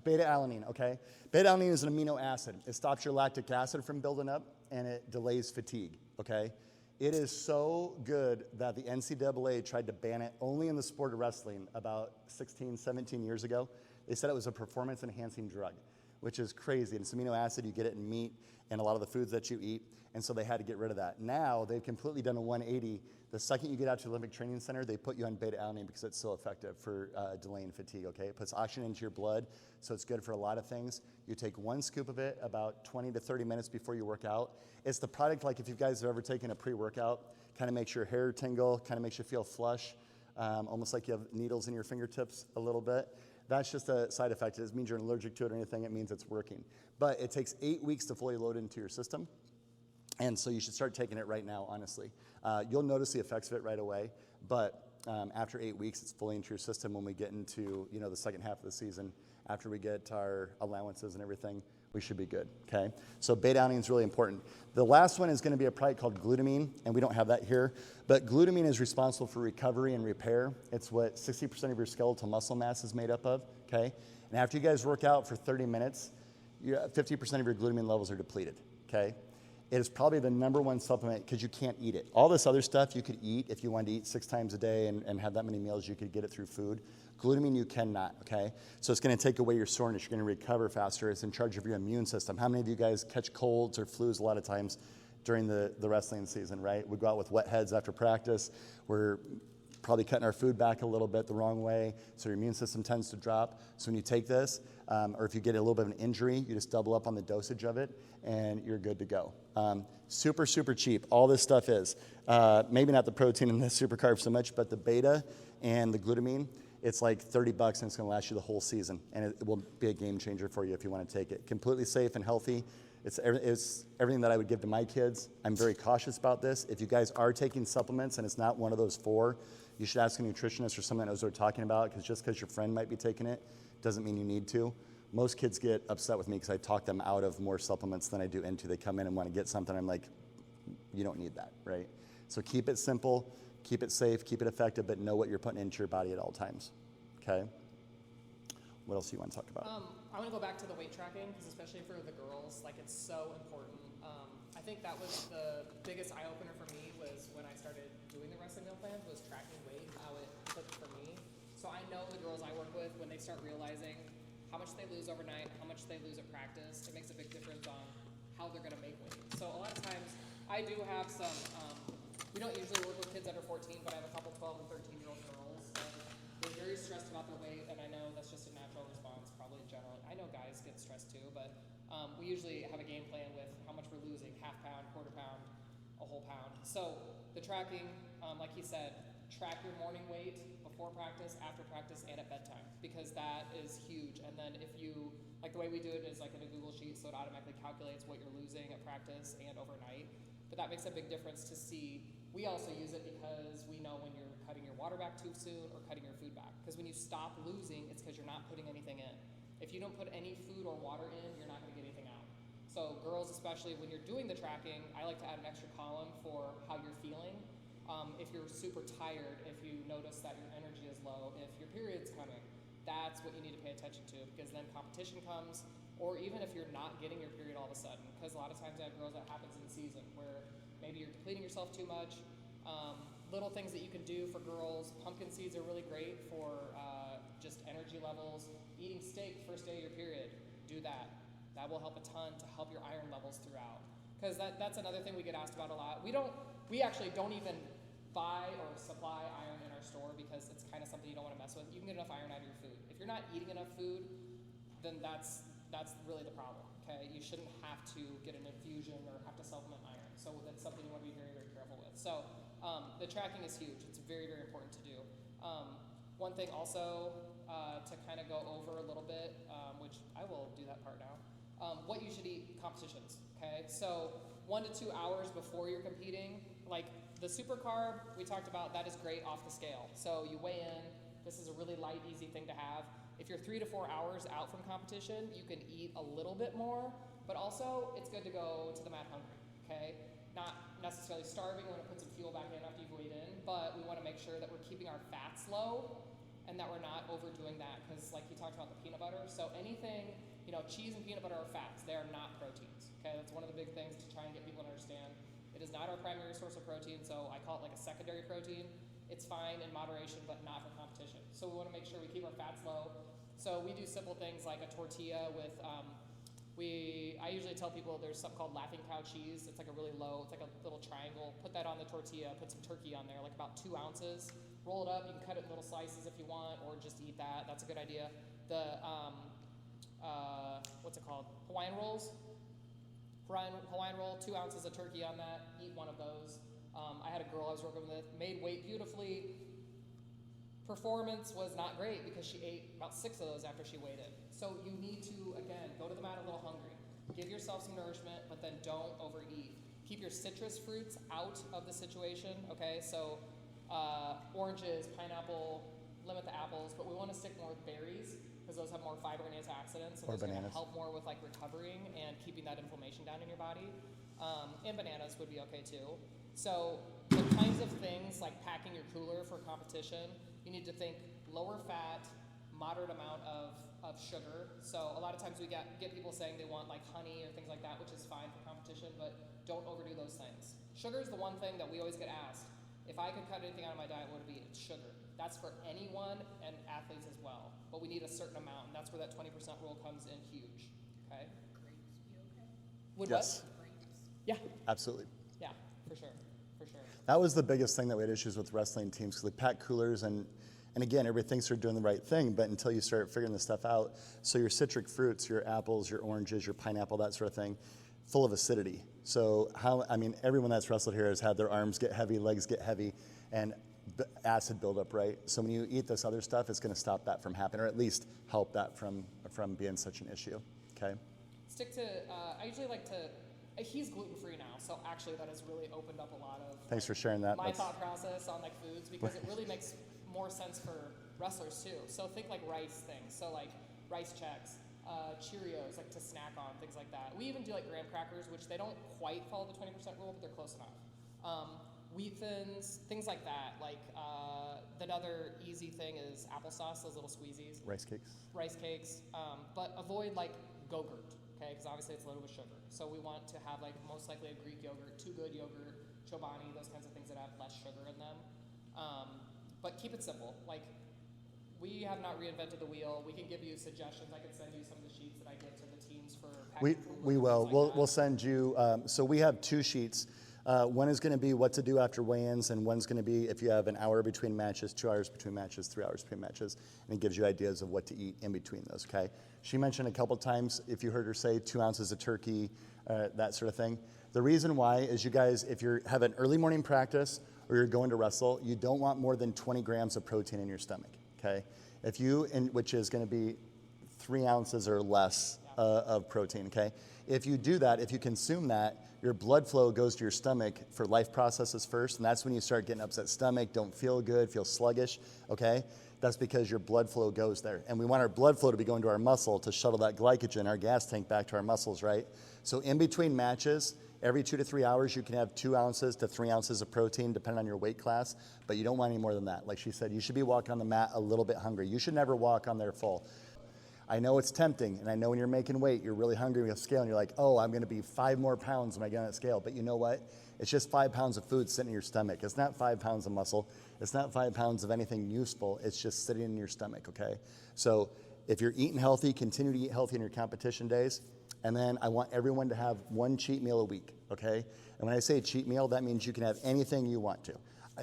Beta-alanine, okay? Beta-alanine is an amino acid. It stops your lactic acid from building up, and it delays fatigue, okay? It is so good that the NCAA tried to ban it only in the sport of wrestling about 16, 17 years ago. They said it was a performance-enhancing drug, which is crazy. And it's amino acid, you get it in meat and a lot of the foods that you eat. And so they had to get rid of that. Now they've completely done a 180. The second you get out to the Olympic Training Center, they put you on beta-alanine because it's so effective for delaying fatigue, okay? It puts oxygen into your blood, so it's good for a lot of things. You take 1 scoop of it about 20 to 30 minutes before you work out. It's the product, like if you guys have ever taken a pre-workout, kind of makes your hair tingle, kind of makes you feel flush, almost like you have needles in your fingertips a little bit. That's just a side effect. It doesn't mean you're allergic to it or anything. It means it's working. But it takes 8 weeks to fully load into your system. And so you should start taking it right now, honestly. You'll notice the effects of it right away, but after 8 weeks, it's fully into your system when we get into the second half of the season. After we get our allowances and everything, we should be good, okay? So beta-alanine is really important. The last one is going to be a product called glutamine, and we don't have that here, but glutamine is responsible for recovery and repair. It's what 60% of your skeletal muscle mass is made up of, okay? And after you guys work out for 30 minutes, 50% of your glutamine levels are depleted, okay? It is probably the #1 supplement because you can't eat it. All this other stuff you could eat if you wanted to eat 6 times a day and have that many meals, you could get it through food. Glutamine you cannot, okay? So it's going to take away your soreness. You're going to recover faster. It's in charge of your immune system. How many of you guys catch colds or flus a lot of times during the wrestling season, right? We go out with wet heads after practice. We're probably cutting our food back a little bit the wrong way, so your immune system tends to drop. So when you take this, or if you get a little bit of an injury, you just double up on the dosage of it, and you're good to go. Super, super cheap. All this stuff is. Maybe not the protein and the super carbs so much, but the beta and the glutamine, it's like $30 and it's going to last you the whole season, and it will be a game changer for you if you want to take it. Completely safe and healthy. It's everything that I would give to my kids. I'm very cautious about this. If you guys are taking supplements and it's not one of those 4, you should ask a nutritionist or someone that knows what they're talking about, because just because your friend might be taking it doesn't mean you need to. Most kids get upset with me because I talk them out of more supplements than I do into. They come in and want to get something. I'm like, you don't need that, right? So keep it simple, keep it safe, keep it effective, but know what you're putting into your body at all times, okay? What else do you want to talk about? I want to go back to the weight tracking, because especially for the girls, like, it's so important. I think that was the biggest eye-opener for me, was when I started doing the wrestling meal plans, was tracking weight, how it clicked for me. So I know the girls I work with, when they start realizing how much they lose overnight, how much they lose at practice, it makes a big difference on how they're going to make weight. So a lot of times, I do have some, we don't usually work with kids under 14, but I have a couple 12 and 13-year-old girls. And they're very stressed about their weight, and I know that's just a natural response, probably in general. I know guys get stressed too, but we usually have a game plan with how much we're losing, half pound, quarter pound, a whole pound. So the tracking, like he said, track your morning weight before practice, after practice, and at bedtime, because that is huge. And then if you, like the way we do it is like in a Google sheet, so it automatically calculates what you're losing at practice and overnight. But that makes a big difference to see. We also use it because we know when you're cutting your water back too soon or cutting your food back. Because when you stop losing, it's because you're not putting anything in. If you don't put any food or water in, you're not going to get anything out. So girls, especially when you're doing the tracking, I like to add an extra column for how you're feeling. If you're super tired, if you notice that your energy is low, if your period's coming, that's what you need to pay attention to, because then competition comes, or even if you're not getting your period all of a sudden, because a lot of times I have girls that happens in the season where maybe you're depleting yourself too much. Little things that you can do for girls, pumpkin seeds are really great for just energy levels. Eating steak first day of your period, do that. That will help a ton to help your iron levels throughout. Because that's another thing we get asked about a lot. We actually don't even buy or supply iron in our store because it's kind of something you don't want to mess with. You can get enough iron out of your food. If you're not eating enough food, then that's really the problem, okay? You shouldn't have to get an infusion or have to supplement iron. So that's something you want to be very, very careful with. So the tracking is huge. It's very, very important to do. One thing also to kind of go over a little bit, which I will do that part now, what you should eat competitions, okay? So 1 to 2 hours before you're competing, like the super carb we talked about, that is great off the scale. So you weigh in, this is a really light, easy thing to have. If you're 3 to 4 hours out from competition, you can eat a little bit more, but also it's good to go to the mat hungry, okay? Not necessarily starving, we want to put some fuel back in after you've weighed in, but we want to make sure that we're keeping our fats low and that we're not overdoing that, because like you talked about the peanut butter, so anything, cheese and peanut butter are fats, they are not proteins, okay? That's one of the big things to try and get people to understand. It is not our primary source of protein, so I call it like a secondary protein. It's fine in moderation, but not for competition. So we want to make sure we keep our fats low. So we do simple things like a tortilla with, I usually tell people there's something called Laughing Cow cheese. It's like a really low, it's like a little triangle. Put that on the tortilla, put some turkey on there, like about 2 ounces. Roll it up, you can cut it in little slices if you want, or just eat that. That's a good idea. The, what's it called? Hawaiian rolls. Hawaiian roll, 2 ounces of turkey on that. Eat one of those. I had a girl I was working with, made weight beautifully. Performance was not great because she ate about 6 of those after she waited. So you need to, again, go to the mat a little hungry. Give yourself some nourishment, but then don't overeat. Keep your citrus fruits out of the situation, okay? So oranges, pineapple, limit the apples, but we want to stick more with berries because those have more fiber and antioxidants, and or those are going bananas. to help more with like recovering and keeping that inflammation down in your body. And bananas would be okay too. So the kinds of things like packing your cooler for competition, you need to think lower fat, moderate amount of sugar. So a lot of times we get people saying they want like honey or things like that, which is fine for competition, but don't overdo those things. Sugar is the one thing that we always get asked. If I could cut anything out of my diet, what would it be? It's sugar. That's for anyone and athletes as well. But we need a certain amount, and that's where that 20% rule comes in huge. Okay? Grapes, you okay? Would Yes. what? Grapes. Yeah. Absolutely. Yeah, for sure. For sure. That was the biggest thing that we had issues with wrestling teams because they pack coolers and again, everybody thinks they're doing the right thing, but until you start figuring this stuff out, so your citric fruits, your apples, your oranges, your pineapple, that sort of thing, full of acidity. So everyone that's wrestled here has had their arms get heavy, legs get heavy, and acid buildup, right? So when you eat this other stuff, it's going to stop that from happening, or at least help that from being such an issue, okay? Stick to, I usually like to, he's gluten-free now, so actually that has really opened up a lot of Thanks for sharing that. my thought process on like foods, because it really makes more sense for wrestlers too. So think like rice things. So like rice checks, Cheerios, like to snack on, things like that. We even do like graham crackers, which they don't quite follow the 20% rule, but they're close enough. Wheat thins, things like that. Like another easy thing is applesauce, those little squeezies. Rice cakes. Rice cakes, but avoid like Go-Gurt, okay? Because obviously it's loaded with sugar. So we want to have like most likely a Greek yogurt, Too Good yogurt, Chobani, those kinds of things that have less sugar in them. But keep it simple. Like, we have not reinvented the wheel. We can give you suggestions. I can send you some of the sheets that I give to the teams for packing We will. We'll send you. So we have 2 sheets. One is going to be what to do after weigh-ins, and one's going to be if you have an hour between matches, 2 hours between matches, 3 hours between matches, and it gives you ideas of what to eat in between those, okay? She mentioned a couple times, if you heard her say 2 ounces of turkey, that sort of thing. The reason why is you guys, if you have an early morning practice or you're going to wrestle, you don't want more than 20 grams of protein in your stomach, okay? Which is going to be 3 ounces or less of protein, okay? If you do that, if you consume that, your blood flow goes to your stomach for life processes first, and that's when you start getting upset stomach, don't feel good, feel sluggish, okay? That's because your blood flow goes there. And we want our blood flow to be going to our muscle to shuttle that glycogen, our gas tank, back to our muscles, right? So in between matches, every 2 to 3 hours, you can have 2 ounces to 3 ounces of protein, depending on your weight class, but you don't want any more than that. Like she said, you should be walking on the mat a little bit hungry. You should never walk on there full. I know it's tempting, and I know when you're making weight, you're really hungry with a scale, and you're like, oh, I'm going to be 5 more pounds when I get on that scale. But you know what? It's just 5 pounds of food sitting in your stomach. It's not 5 pounds of muscle. It's not 5 pounds of anything useful. It's just sitting in your stomach, okay? So if you're eating healthy, continue to eat healthy in your competition days. And then I want everyone to have 1 cheat meal a week, okay? And when I say cheat meal, that means you can have anything you want to.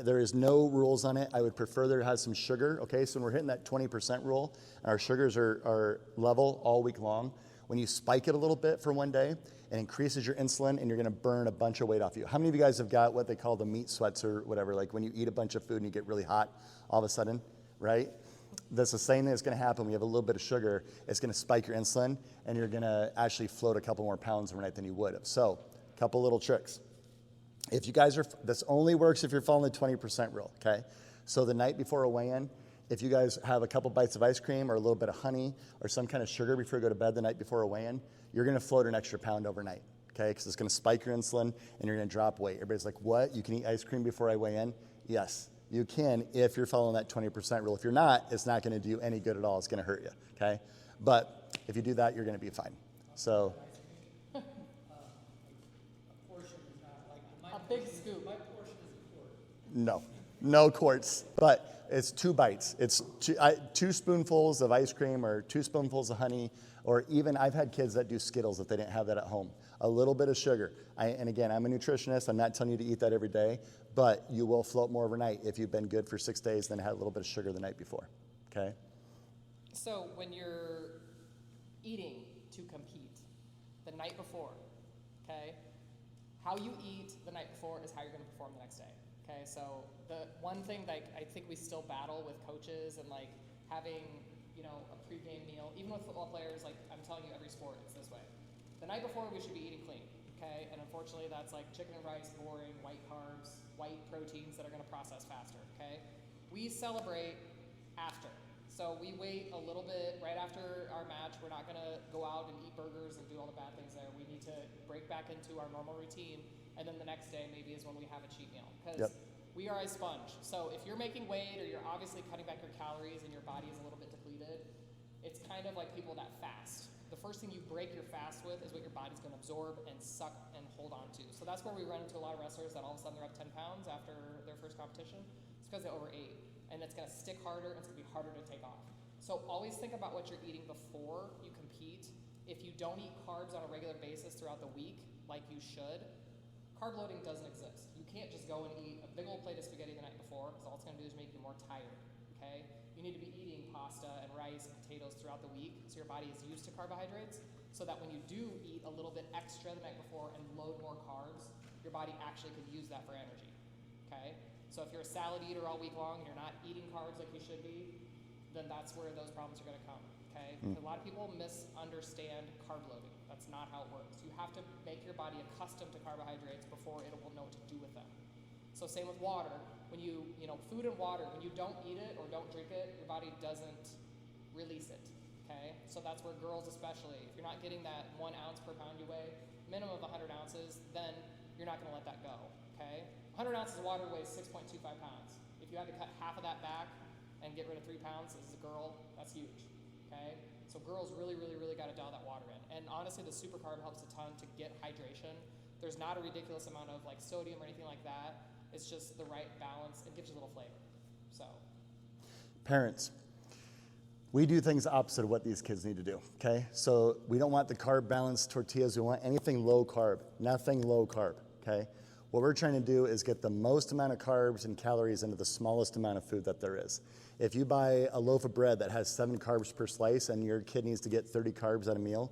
There is no rules on it. I would prefer there has some sugar, okay? So when we're hitting that 20% rule, and our sugars are level all week long, when you spike it a little bit for one day, it increases your insulin, and you're gonna burn a bunch of weight off you. How many of you guys have got what they call the meat sweats or whatever, like when you eat a bunch of food and you get really hot all of a sudden, right? That's the same thing that's going to happen when you have a little bit of sugar. It's going to spike your insulin, and you're going to actually float a couple more pounds overnight than you would have. So, a couple little tricks. If you guys this only works if you're following the 20% rule, okay? So the night before a weigh-in, if you guys have a couple bites of ice cream or a little bit of honey or some kind of sugar before you go to bed the night before a weigh-in, you're going to float an extra pound overnight, okay? Because it's going to spike your insulin, and you're going to drop weight. Everybody's like, what? You can eat ice cream before I weigh in? Yes. You can if you're following that 20% rule. If you're not, it's not going to do any good at all. It's going to hurt you, okay? But if you do that, you're going to be fine. So, A portion is not like my A big scoop. My portion is a quart. no quarts. But it's 2 bites. It's 2 spoonfuls of ice cream or 2 spoonfuls of honey, or even I've had kids that do Skittles if they didn't have that at home. A little bit of sugar. And again, I'm a nutritionist. I'm not telling you to eat that every day, but you will float more overnight if you've been good for 6 days, then had a little bit of sugar the night before, okay? So when you're eating to compete the night before, okay, how you eat the night before is how you're going to perform the next day, okay? So the one thing that I think we still battle with coaches and like having, you know, a pregame meal, even with football players, like I'm telling you every sport, it's this way. The night before we should be eating clean, okay? And unfortunately that's like chicken and rice, boring, white carbs, white proteins that are going to process faster, okay? We celebrate after. So we wait a little bit right after our match. We're not going to go out and eat burgers and do all the bad things there. We need to break back into our normal routine, and then the next day maybe is when we have a cheat meal, because we are a sponge. So if you're making weight or you're obviously cutting back your calories and your body is a little bit depleted, it's kind of like people that fast. The first thing you break your fast with is what your body's going to absorb and suck and hold on to. So that's where we run into a lot of wrestlers that all of a sudden they're up 10 pounds after their first competition. It's because they overate. And it's going to stick harder, and it's going to be harder to take off. So always think about what you're eating before you compete. If you don't eat carbs on a regular basis throughout the week, like you should, carb loading doesn't exist. You can't just go and eat a big old plate of spaghetti the night before, because all it's going to do is make you more tired, okay? You need to be eating pasta and rice and potatoes throughout the week, so your body is used to carbohydrates, so that when you do eat a little bit extra the night before and load more carbs, your body actually could use that for energy, okay? So if you're a salad eater all week long and you're not eating carbs like you should be, then that's where those problems are going to come, okay? A lot of people misunderstand carb loading. That's not how it works. You have to make your body accustomed to carbohydrates before it will know what to do with them. So same with water. When you food and water, when you don't eat it or don't drink it, your body doesn't release it, okay? So that's where girls especially, if you're not getting that 1 ounce per pound you weigh, minimum of 100 ounces, then you're not going to let that go, okay? 100 ounces of water weighs 6.25 pounds. If you had to cut half of that back and get rid of 3 pounds as a girl, that's huge, okay? So girls really, really, really got to dial that water in. And honestly, the super carb helps a ton to get hydration. There's not a ridiculous amount of like sodium or anything like that. It's just the right balance. It gives you a little flavor, so. Parents, we do things opposite of what these kids need to do, okay? So we don't want the carb balanced tortillas. We want anything low carb, nothing low carb, okay? What we're trying to do is get the most amount of carbs and calories into the smallest amount of food that there is. If you buy a loaf of bread that has 7 carbs per slice and your kid needs to get 30 carbs at a meal,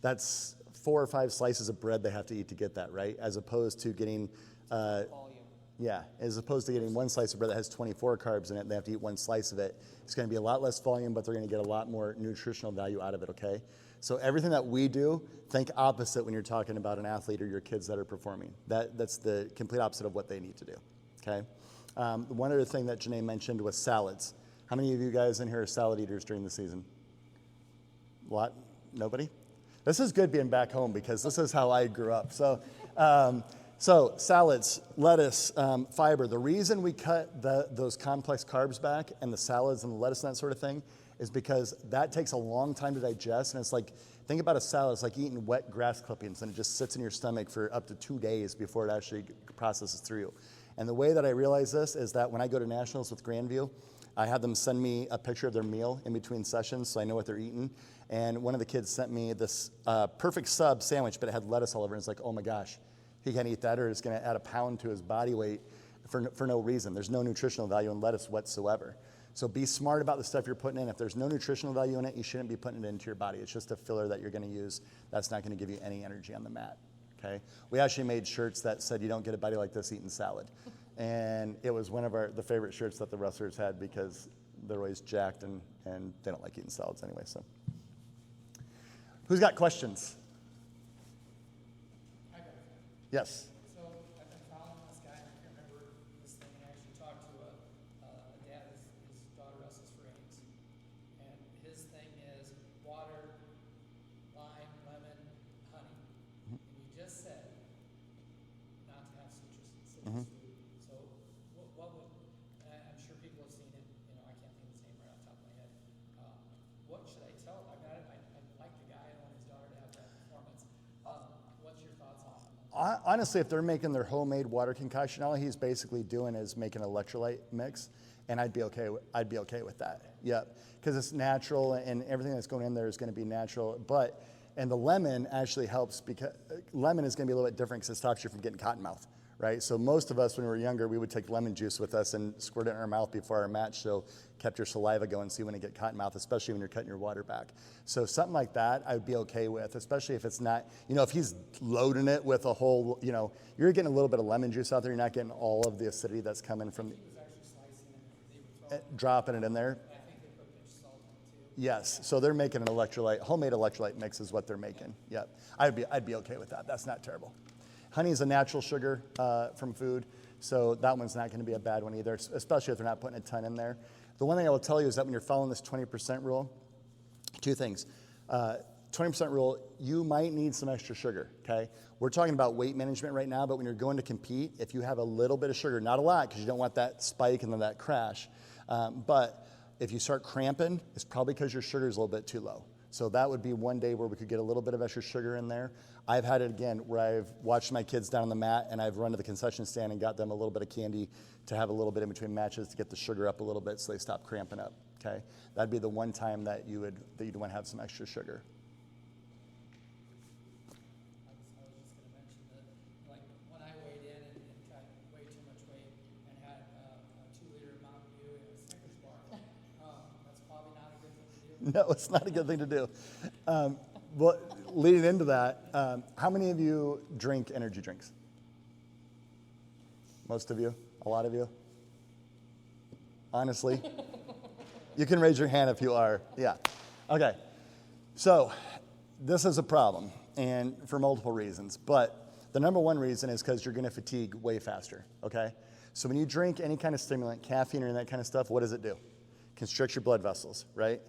that's 4 or 5 slices of bread they have to eat to get that, right? As opposed to getting, Volume. as opposed to getting 1 slice of bread that has 24 carbs in it, they have to eat 1 slice of it. It's going to be a lot less volume, but they're going to get a lot more nutritional value out of it, okay? So everything that we do, think opposite when you're talking about an athlete or your kids that are performing. That's the complete opposite of what they need to do, okay? One other thing that Janae mentioned was salads. How many of you guys in here are salad eaters during the season? A lot? Nobody? This is good being back home because this is how I grew up. So salads, lettuce, fiber. The reason we cut those complex carbs back and the salads and the lettuce and that sort of thing is because that takes a long time to digest. And it's like, think about a salad. It's like eating wet grass clippings, and it just sits in your stomach for up to 2 days before it actually processes through you. And the way that I realize this is that when I go to nationals with Grandview, I have them send me a picture of their meal in between sessions so I know what they're eating. And one of the kids sent me this perfect sub sandwich, but it had lettuce all over it. And it's like, oh my gosh, he can't eat that, or it's going to add a pound to his body weight for no reason. There's no nutritional value in lettuce whatsoever. So be smart about the stuff you're putting in. If there's no nutritional value in it, you shouldn't be putting it into your body. It's just a filler that you're going to use. That's not going to give you any energy on the mat, okay? We actually made shirts that said, you don't get a body like this eating salad. And it was one of the favorite shirts that the wrestlers had because they're always jacked and they don't like eating salads anyway. So, who's got questions? I got it. Yes. So I've been following this guy, and I can't remember this thing. I actually talked to a dad, his daughter wrestles for Ames. And his thing is water, lime, lemon, honey. And you just said not to have citrus food. So what would, and I'm sure people have seen it, I can't think of his name right off the top of my head. What should I tell him? I like the guy, I want his daughter to have that performance. What's your thoughts on it? Honestly, if they're making their homemade water concoction, all he's basically doing is making an electrolyte mix. And I'd be okay with that. Yep. Because it's natural and everything that's going in there is going to be natural. And the lemon actually helps because lemon is going to be a little bit different because it stops you from getting cotton mouth, right? So most of us when we were younger, we would take lemon juice with us and squirt it in our mouth before our match, so kept your saliva going so you wouldn't get cotton mouth, especially when you're cutting your water back. So something like that I would be okay with, especially if it's not, if he's loading it with a whole, you're getting a little bit of lemon juice out there, you're not getting all of the acidity that's coming from He was actually slicing it, they were throwing, dropping it in there. I think they put pinch salt in it too. Yes, so they're making an homemade electrolyte mix is what they're making. Yep, I'd be okay with that. That's not terrible. Honey is a natural sugar from food, so that one's not going to be a bad one either, especially if they're not putting a ton in there. The one thing I will tell you is that when you're following this 20% rule, two things. 20% rule, you might need some extra sugar, okay? We're talking about weight management right now, but when you're going to compete, if you have a little bit of sugar, not a lot because you don't want that spike and then that crash, but if you start cramping, it's probably because your sugar is a little bit too low. So that would be one day where we could get a little bit of extra sugar in there. I've had it again where I've watched my kids down on the mat and I've run to the concession stand and got them a little bit of candy to have a little bit in between matches to get the sugar up a little bit so they stop cramping up, okay? That'd be the one time that you'd want to have some extra sugar. I was just gonna mention that, like, when I weighed in and got way too much weight and had a 2-liter Mountain Dew and a Snickers bar, that's probably not a good thing to do. No, it's not a good thing to do. Well, leading into that, how many of you drink energy drinks? Most of you? A lot of you? Honestly? You can raise your hand if you are. Yeah. Okay. So this is a problem, and for multiple reasons. But the number one reason is because you're going to fatigue way faster, okay? So when you drink any kind of stimulant, caffeine or that kind of stuff, what does it do? Constricts your blood vessels, right?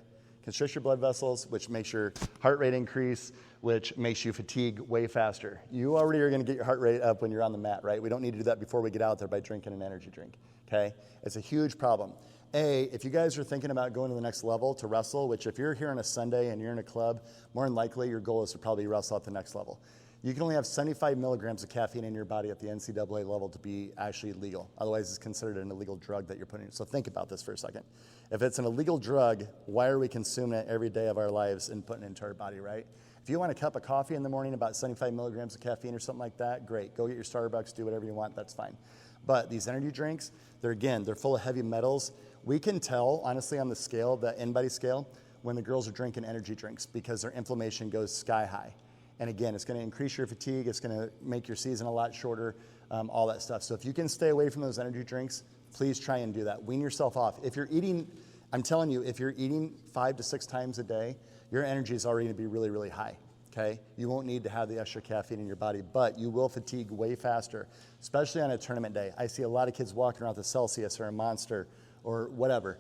Constricts your blood vessels, which makes your heart rate increase, which makes you fatigue way faster. You already are going to get your heart rate up when you're on the mat, right? We don't need to do that before we get out there by drinking an energy drink, okay? It's a huge problem. If you guys are thinking about going to the next level to wrestle, which if you're here on a Sunday and you're in a club, more than likely your goal is to probably wrestle at the next level. You can only have 75 milligrams of caffeine in your body at the NCAA level to be actually legal. Otherwise, it's considered an illegal drug that you're putting in. So think about this for a second. If it's an illegal drug, why are we consuming it every day of our lives and putting it into our body, right? If you want a cup of coffee in the morning, about 75 milligrams of caffeine or something like that, great. Go get your Starbucks, do whatever you want, that's fine. But these energy drinks, they're full of heavy metals. We can tell, honestly, on the scale, the in-body scale, when the girls are drinking energy drinks because their inflammation goes sky high. And again, it's going to increase your fatigue. It's going to make your season a lot shorter, all that stuff. So if you can stay away from those energy drinks, please try and do that. Wean yourself off. If you're eating, I'm telling you, if you're eating 5 to 6 times a day, your energy is already going to be really, really high, okay? You won't need to have the extra caffeine in your body, but you will fatigue way faster, especially on a tournament day. I see a lot of kids walking around with a Celsius or a Monster or whatever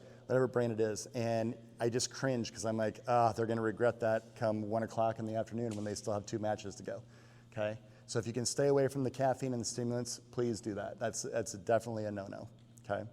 brand it is, and I just cringe because I'm like, they're going to regret that come 1 o'clock in the afternoon when they still have 2 matches to go, okay? So if you can stay away from the caffeine and the stimulants, please do that. That's definitely a no-no, okay?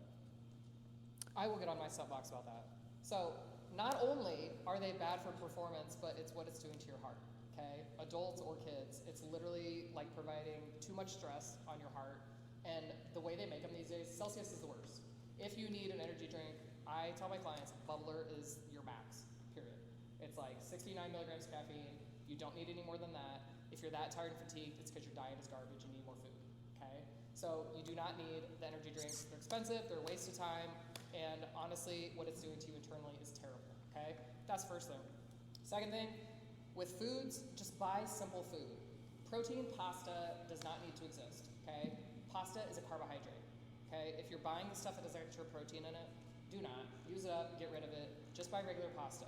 I will get on my soapbox about that. So not only are they bad for performance, but it's what it's doing to your heart, okay? Adults or kids, it's literally like providing too much stress on your heart. And the way they make them these days, Celsius is the worst. If you need an energy drink, I tell my clients, bubbler is your max, period. It's like 69 milligrams caffeine. You don't need any more than that. If you're that tired and fatigued, it's because your diet is garbage. You need more food, okay? So you do not need the energy drinks. They're expensive. They're a waste of time. And honestly, what it's doing to you internally is terrible, okay? That's first thing. Second thing, with foods, just buy simple food. Protein pasta does not need to exist, okay? Pasta is a carbohydrate, okay? If you're buying the stuff that has extra protein in it, do not. Use it up, get rid of it. Just buy regular pasta.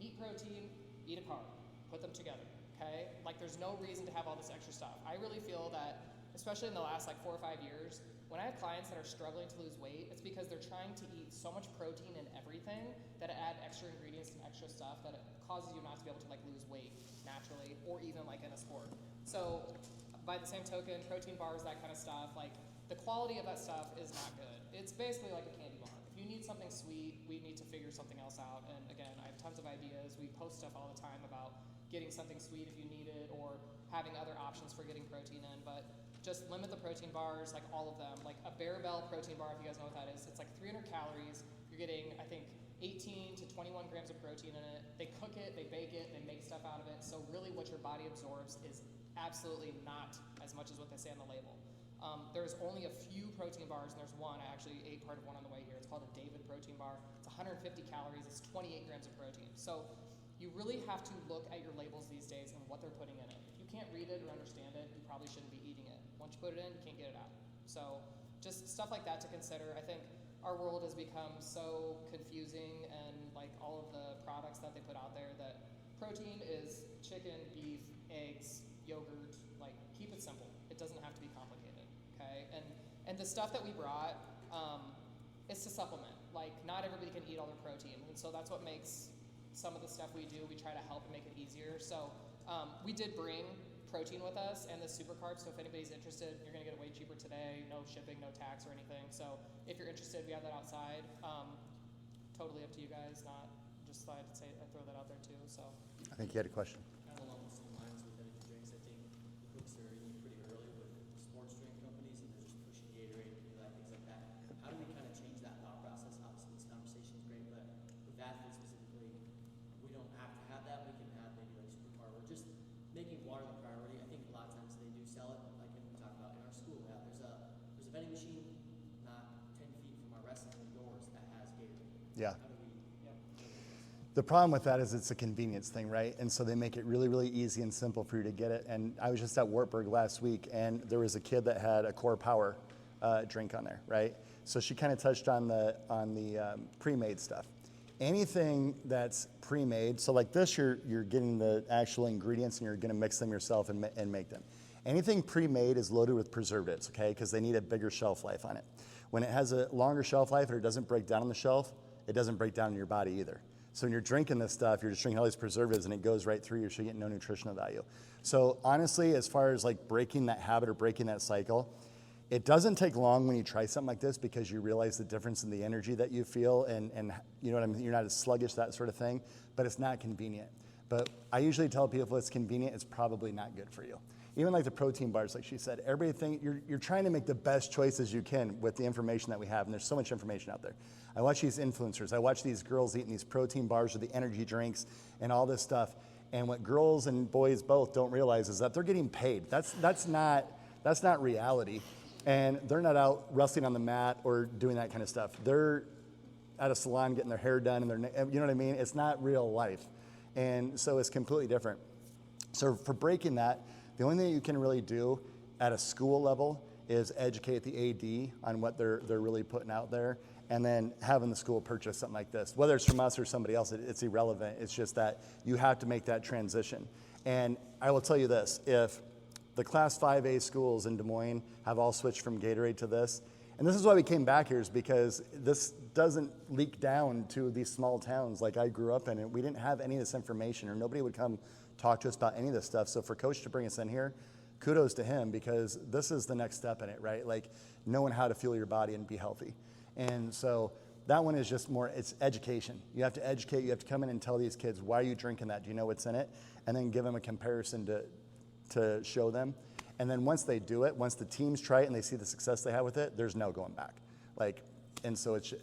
Eat protein, eat a carb. Put them together, okay? Like there's no reason to have all this extra stuff. I really feel that, especially in the last like 4 or 5 years, when I have clients that are struggling to lose weight, it's because they're trying to eat so much protein in everything that it add extra ingredients and extra stuff that it causes you not to be able to like lose weight naturally or even like in a sport. So by the same token, protein bars, that kind of stuff, like the quality of that stuff is not good. It's basically like a candy bar. If you need something sweet, we need to figure something else out. And again, I have tons of ideas. We post stuff all the time about getting something sweet if you need it or having other options for getting protein in. But just limit the protein bars, like all of them. Like a Barbell protein bar, if you guys know what that is, it's like 300 calories. You're getting, I think, 18 to 21 grams of protein in it. They cook it, they bake it, they make stuff out of it. So really what your body absorbs is absolutely not as much as what they say on the label. There's only a few protein bars, and there's one. I actually ate part of one on the way here. It's called a David protein bar. It's 150 calories. It's 28 grams of protein. So you really have to look at your labels these days and what they're putting in it. If you can't read it or understand it, you probably shouldn't be eating it. Once you put it in, you can't get it out. So just stuff like that to consider. I think our world has become so confusing, and like all of the products that they put out there, that protein is chicken, beef, eggs, yogurt. Like, keep it simple. It doesn't have to be complicated, okay? And the stuff that we brought is to supplement. Like, not everybody can eat all their protein, and so that's what makes some of the stuff we do. We try to help and make it easier. So we did bring protein with us and the super carbs. So if anybody's interested, you're gonna get it way cheaper today. No shipping, no tax or anything. So if you're interested, we have that outside. Totally up to you guys. Not just thought I'd say I throw that out there too. So I think you had a question. Kind of along the same lines with energy drinks. I think the hooks are eating pretty early with the sports drink companies, and they're just pushing Gatorade and things like that. How do we kind of change that thought process? Obviously, this conversation is great, but with athletes specifically, we don't have to have that. We can have maybe like supercar or just making water the priority. I think a lot of times they do sell it, like we talk about in our school. Yeah, there's a vending machine not 10 feet from our wrestling doors that has Gatorade. Yeah. How do we? The problem with that is it's a convenience thing, right? And so they make it really, really easy and simple for you to get it. And I was just at Wartburg last week, and there was a kid that had a Core Power drink on there, right? So she kind of touched on the pre-made stuff. Anything that's pre-made, so like this, you're getting the actual ingredients and you're going to mix them yourself and make them. Anything pre-made is loaded with preservatives, okay? Because they need a bigger shelf life on it. When it has a longer shelf life and it doesn't break down on the shelf, it doesn't break down in your body either. So when you're drinking this stuff, you're just drinking all these preservatives and it goes right through you, so you get no nutritional value. So honestly, as far as like breaking that habit or breaking that cycle, it doesn't take long when you try something like this because you realize the difference in the energy that you feel and you know what I mean, you're not as sluggish, that sort of thing, but it's not convenient. But I usually tell people if it's convenient, it's probably not good for you. Even like the protein bars, like she said, everything, you're trying to make the best choices you can with the information that we have, and there's so much information out there. I watch these influencers. I watch these girls eating these protein bars or the energy drinks and all this stuff. And what girls and boys both don't realize is that they're getting paid. That's not reality. And they're not out wrestling on the mat or doing that kind of stuff. They're at a salon getting their hair done, and you know what I mean? It's not real life. And so it's completely different. So for breaking that, the only thing you can really do at a school level is educate the AD on what they're really putting out there, and then having the school purchase something like this. Whether it's from us or somebody else, it's irrelevant. It's just that you have to make that transition. And I will tell you this, if the Class 5A schools in Des Moines have all switched from Gatorade to this, and this is why we came back here, is because this doesn't leak down to these small towns like I grew up in, and we didn't have any of this information, or nobody would come talk to us about any of this stuff. So for Coach to bring us in here, kudos to him, because this is the next step in it, right? Like knowing how to fuel your body and be healthy. And so that one is just more, it's education. You have to educate, you have to come in and tell these kids, why are you drinking that? Do you know what's in it? And then give them a comparison to show them. And then once they do it, once the teams try it and they see the success they have with it, there's no going back. Like, and so it's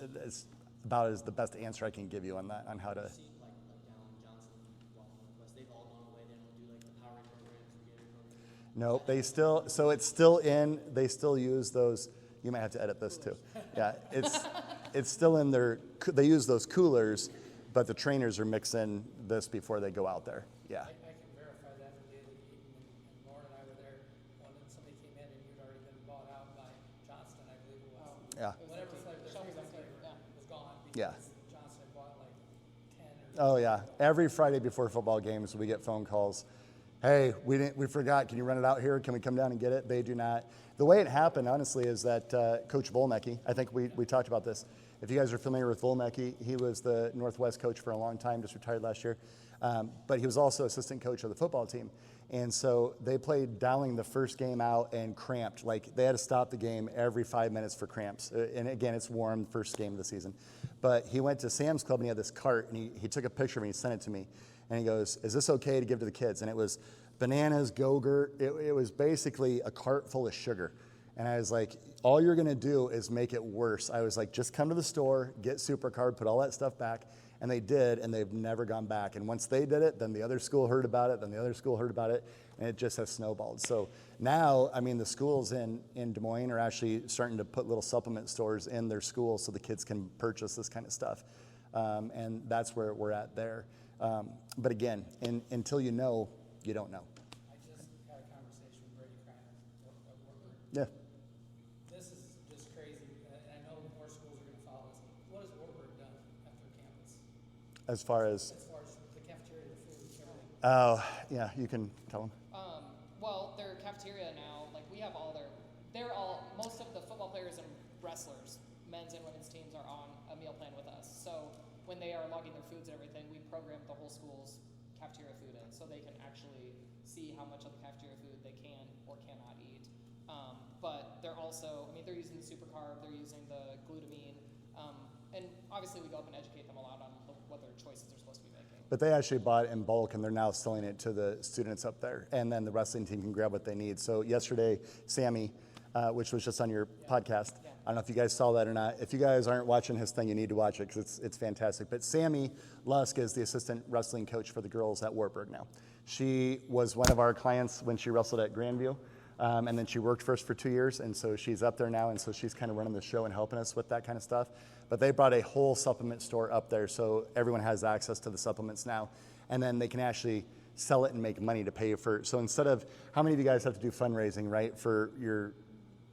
about as the best answer I can give you on that, on how to. See, like Dallin Johnson, Northwest, they've all gone away. They don't do like the Powerade programs, the Gatorade programs. Nope, they still, so it's still in, they still use those, you might have to edit this too. Yeah, it's still in their, they use those coolers, but the trainers are mixing this before they go out there. Yeah. I can verify that the day that Eaton and Lauren and I were there, when somebody came in and you'd already been bought out by Johnston, I believe it was. Yeah. Whatever flavor, Show me flavor that flavor, was gone Yeah. because Johnston had bought like 10 or. Oh yeah, every Friday before football games, we get phone calls. Hey, we forgot, can you run it out here? Can we come down and get it? They do not. The way it happened, honestly, is that Coach Volmecki, I think we talked about this. If you guys are familiar with Volmecki, he was the Northwest coach for a long time, just retired last year. But he was also assistant coach of the football team. And so they played Dowling the first game out and cramped. Like, they had to stop the game every 5 minutes for cramps. And again, it's warm, first game of the season. But he went to Sam's Club and he had this cart, and he took a picture of it and he sent it to me. And he goes, is this okay to give to the kids? And it was bananas, Go-Gurt. It was basically a cart full of sugar. And I was like, all you're going to do is make it worse. I was like, just come to the store, get SuperCard, put all that stuff back. And they did, and they've never gone back. And once they did it, then the other school heard about it, then the other school heard about it, and it just has snowballed. So now, I mean, the schools in Des Moines are actually starting to put little supplement stores in their schools so the kids can purchase this kind of stuff. And that's where we're at there. But again, until you know, you don't know. I just had a conversation with Brady Kreiner at Warburg. Yeah. This is just crazy, and I know more schools are gonna follow this. What has Warburg done at their campus? As far as As far as the cafeteria, the food, everything? oh, yeah, you can tell them. Well, their cafeteria now, like we have most of the football players and wrestlers, men's and women's teams are on a meal plan with us. So when they are logging their foods and everything, we program the whole school's cafeteria food in so they can actually see how much of the cafeteria food they can or cannot eat. But they're also, I mean, they're using the SuperCarb, they're using the glutamine, and obviously we go up and educate them a lot on what their choices are supposed to be making. But they actually bought it in bulk, and they're now selling it to the students up there. And then the wrestling team can grab what they need. So yesterday, Sammy, which was just on your podcast, I don't know if you guys saw that or not. If you guys aren't watching his thing, you need to watch it because it's fantastic. But Sammy Lusk is the assistant wrestling coach for the girls at Wartburg now. She was one of our clients when she wrestled at Grandview. And then she worked for us for 2 years, and so she's up there now, and so she's kind of running the show and helping us with that kind of stuff. But they brought a whole supplement store up there, so everyone has access to the supplements now, and then they can actually sell it and make money to pay for. So instead of, how many of you guys have to do fundraising, right, for your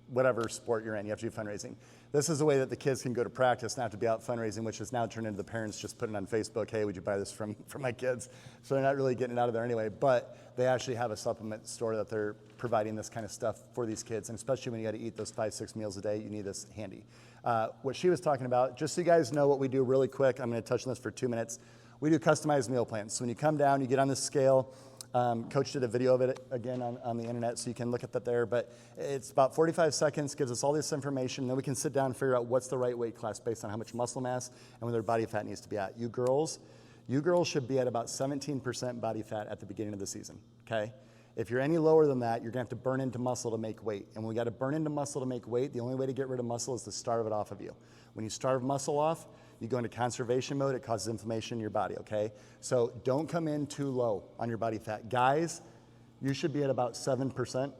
whatever sport you're in, you have to do fundraising. This is a way that the kids can go to practice, not have to be out fundraising, which has now turned into the parents just putting it on Facebook, hey, would you buy this for my kids? So they're not really getting it out of there anyway, but they actually have a supplement store that they're providing this kind of stuff for these kids, and especially when you got to eat those 5-6 meals a day, you need this handy. What she was talking about, just so you guys know what we do really quick, I'm going to touch on this for 2 minutes. We do customized meal plans. So when you come down, you get on this scale. Coach did a video of it again on the internet, so you can look at that there. But it's about 45 seconds, gives us all this information. Then we can sit down and figure out what's the right weight class based on how much muscle mass and where their body fat needs to be at. You girls should be at about 17% body fat at the beginning of the season, okay? If you're any lower than that, you're going to have to burn into muscle to make weight. And when we got to burn into muscle to make weight, the only way to get rid of muscle is to starve it off of you. When you starve muscle off, you go into conservation mode, it causes inflammation in your body, okay? So don't come in too low on your body fat. Guys, you should be at about 7%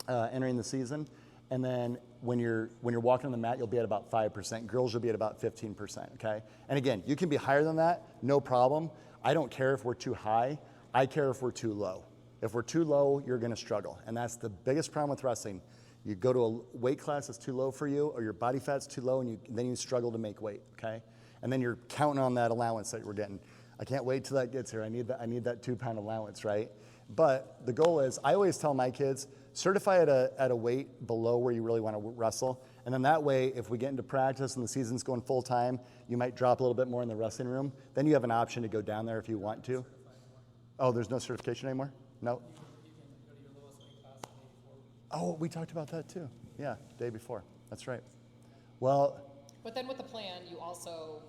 entering the season. And then when you're walking on the mat, you'll be at about 5%. Girls, you'll be at about 15%, okay? And again, you can be higher than that, no problem. I don't care if we're too high. I care if we're too low. If we're too low, you're going to struggle. And that's the biggest problem with wrestling. You go to a weight class that's too low for you, or your body fat's too low, and then you struggle to make weight, okay? And then you're counting on that allowance that we're getting. I can't wait till that gets here. I need that 2-pound allowance, right? But the goal is, I always tell my kids, certify at a weight below where you really want to wrestle. And then that way, if we get into practice and the season's going full time, you might drop a little bit more in the wrestling room. Then you have an option to go down there if you want to. Oh, there's no certification anymore? No? You can go to your lowest weight class the day before. Oh, we talked about that too. Yeah, day before. That's right. Well, But then with the plan,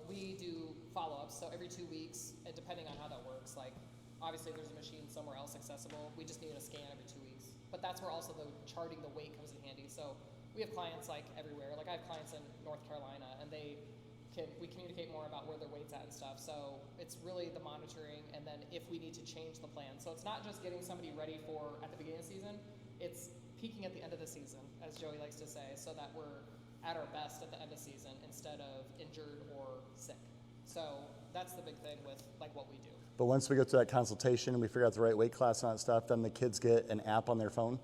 we do follow-ups, so every 2 weeks, and depending on how that works, like, obviously there's a machine somewhere else accessible, we just need a scan every 2 weeks. But that's where also the charting the weight comes in handy. So we have clients like everywhere, like I have clients in North Carolina, and we communicate more about where their weight's at and stuff. So it's really the monitoring, and then if we need to change the plan. So it's not just getting somebody ready for at the beginning of the season, it's peaking at the end of the season, as Joey likes to say, so that we're at our best at the end of season instead of injured or sick. So that's the big thing with like what we do. but once we go through that consultation and we figure out the right weight class and all that stuff, then the kids get an app on their phone,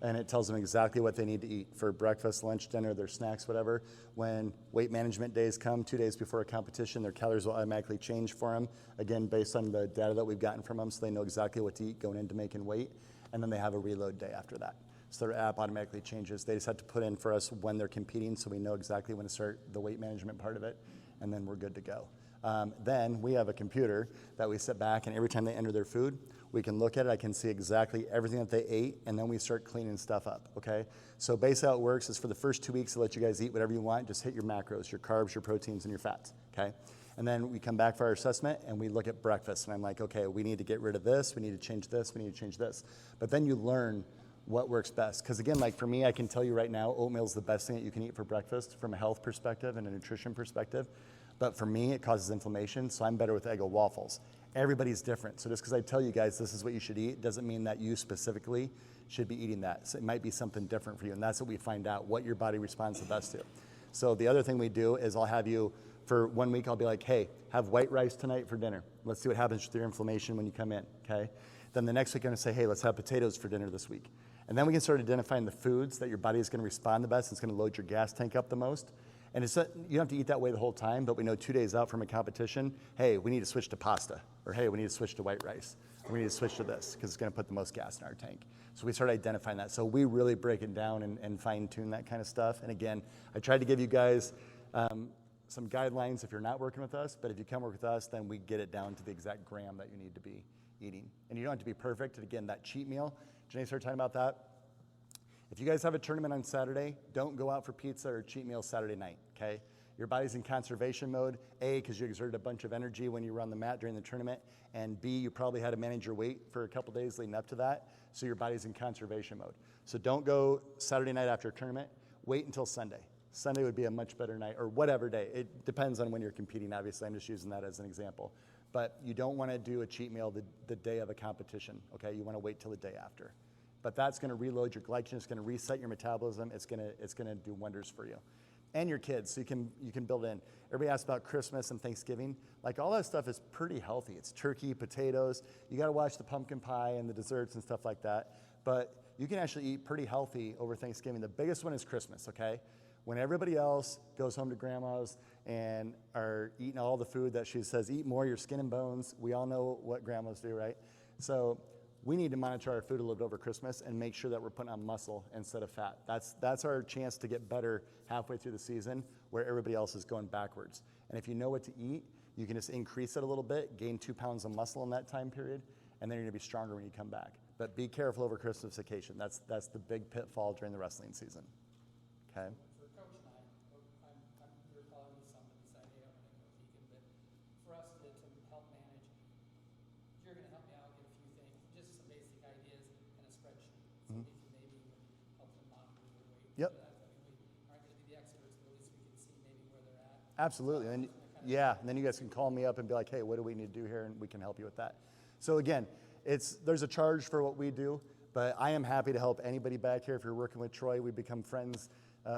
and it tells them exactly what they need to eat for breakfast, lunch, dinner, their snacks, whatever. When weight management days come, 2 days before a competition, their calories will automatically change for them, again, based on the data that we've gotten from them, so they know exactly what to eat going into making weight, and then they have a reload day after that. So their app automatically changes. They just have to put in for us when they're competing, so we know exactly when to start the weight management part of it, and then we're good to go. Then we have a computer that we sit back, and every time they enter their food, we can look at it. I can see exactly everything that they ate, and then we start cleaning stuff up, okay? So basically how it works is for the first 2 weeks, to let you guys eat whatever you want. Just hit your macros, your carbs, your proteins, and your fats, okay? And then we come back for our assessment and we look at breakfast. And I'm like, okay, we need to get rid of this. We need to change this. We need to change this. But then you learn what works best. Because again, like for me, I can tell you right now, oatmeal is the best thing that you can eat for breakfast from a health perspective and a nutrition perspective. But for me, it causes inflammation, so I'm better with Eggo waffles. Everybody's different. So just because I tell you guys this is what you should eat doesn't mean that you specifically should be eating that. So it might be something different for you. And that's what we find out, what your body responds the best to. So the other thing we do is I'll have you, for 1 week, I'll be like, hey, have white rice tonight for dinner. Let's see what happens with your inflammation when you come in, okay? Then the next week, I'm gonna say, hey, let's have potatoes for dinner this week. And then we can start identifying the foods that your body is gonna respond the best. It's gonna load your gas tank up the most. And it's, you don't have to eat that way the whole time, but we know 2 days out from a competition, hey, we need to switch to pasta, or hey, we need to switch to white rice, or we need to switch to this, because it's gonna put the most gas in our tank. So we start identifying that. So we really break it down and fine tune that kind of stuff. And again, I tried to give you guys some guidelines if you're not working with us, but if you come work with us, then we get it down to the exact gram that you need to be eating. And you don't have to be perfect. And again, that cheat meal, Jenny started talking about that. If you guys have a tournament on Saturday, don't go out for pizza or cheat meal Saturday night, okay? Your body's in conservation mode, A, because you exerted a bunch of energy when you were on the mat during the tournament, and B, you probably had to manage your weight for a couple days leading up to that, so your body's in conservation mode. So don't go Saturday night after a tournament. Wait until Sunday. Sunday would be a much better night, or whatever day. It depends on when you're competing, obviously. I'm just using that as an example. But you don't want to do a cheat meal the day of a competition, okay? You want to wait till the day after. But that's going to reload your glycogen. It's going to reset your metabolism. It's going to do wonders for you. And your kids, so you can build in. Everybody asks about Christmas and Thanksgiving. Like all that stuff is pretty healthy. It's turkey, potatoes. You got to watch the pumpkin pie and the desserts and stuff like that. But you can actually eat pretty healthy over Thanksgiving. The biggest one is Christmas, okay? When everybody else goes home to grandma's and are eating all the food that she says, eat more, your skin and bones. We all know what grandmas do, right? So we need to monitor our food a little bit over Christmas and make sure that we're putting on muscle instead of fat. That's our chance to get better halfway through the season where everybody else is going backwards. And if you know what to eat, you can just increase it a little bit, gain 2 pounds of muscle in that time period, and then you're gonna be stronger when you come back. But be careful over Christmas vacation. That's the big pitfall during the wrestling season, okay? For Coach and we're following some of this idea of vegan, but for us to help manage, you're gonna help me out with a few things, just some basic ideas and a spreadsheet. So we can maybe help them monitor their weight. Yep. We aren't gonna be the experts, but at least we can see maybe where they're at. Absolutely. And then you guys can call me up and be like, hey, what do we need to do here? And we can help you with that. So again, there's a charge for what we do, but I am happy to help anybody back here. If you're working with Troy, we've become friends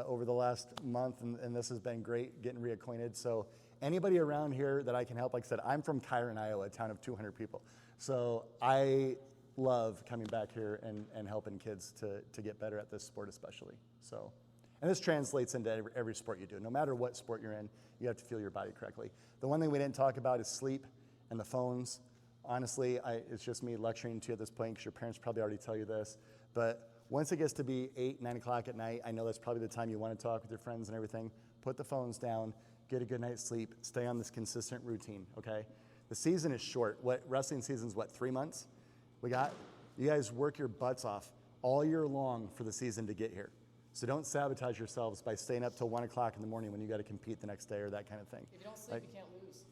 over the last month, and this has been great getting reacquainted. So anybody around here that I can help, like I said, I'm from Kyron, Iowa, a town of 200 people. So I love coming back here and helping kids to get better at this sport especially. So, and this translates into every sport you do. No matter what sport you're in, you have to feel your body correctly. The one thing we didn't talk about is sleep and the phones. Honestly, it's just me lecturing to you at this point because your parents probably already tell you this. But once it gets to be 8, 9 o'clock at night, I know that's probably the time you want to talk with your friends and everything. Put the phones down, get a good night's sleep, stay on this consistent routine, okay? The season is short. Wrestling season's 3 months? You guys work your butts off all year long for the season to get here. So don't sabotage yourselves by staying up till 1 o'clock in the morning when you got to compete the next day or that kind of thing. If you don't sleep, you can't lose.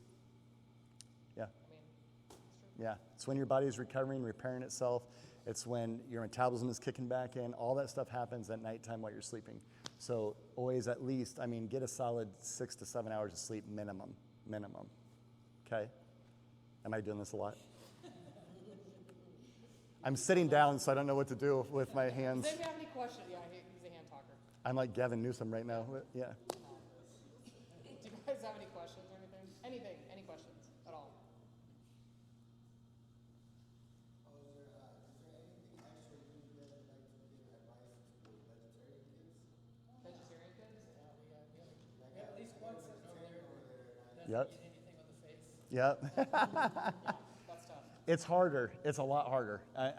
Yeah. I mean, it's true. Yeah, it's when your body's recovering, repairing itself. It's when your metabolism is kicking back in. All that stuff happens at nighttime while you're sleeping. So always at least, get a solid 6 to 7 hours of sleep minimum, okay? Am I doing this a lot? I'm sitting down, so I don't know what to do with my hands. Does anybody have any questions? Yeah, he's a hand talker. I'm like Gavin Newsom right now, yeah. Do you guys have any questions or anything? Any questions at all? Is there anything extra you would like to give advice to vegetarian kids? Vegetarian kids? We have at least one sitting over there that Yep. doesn't eat anything on the face. Yep. That's tough. It's harder. It's a lot harder. I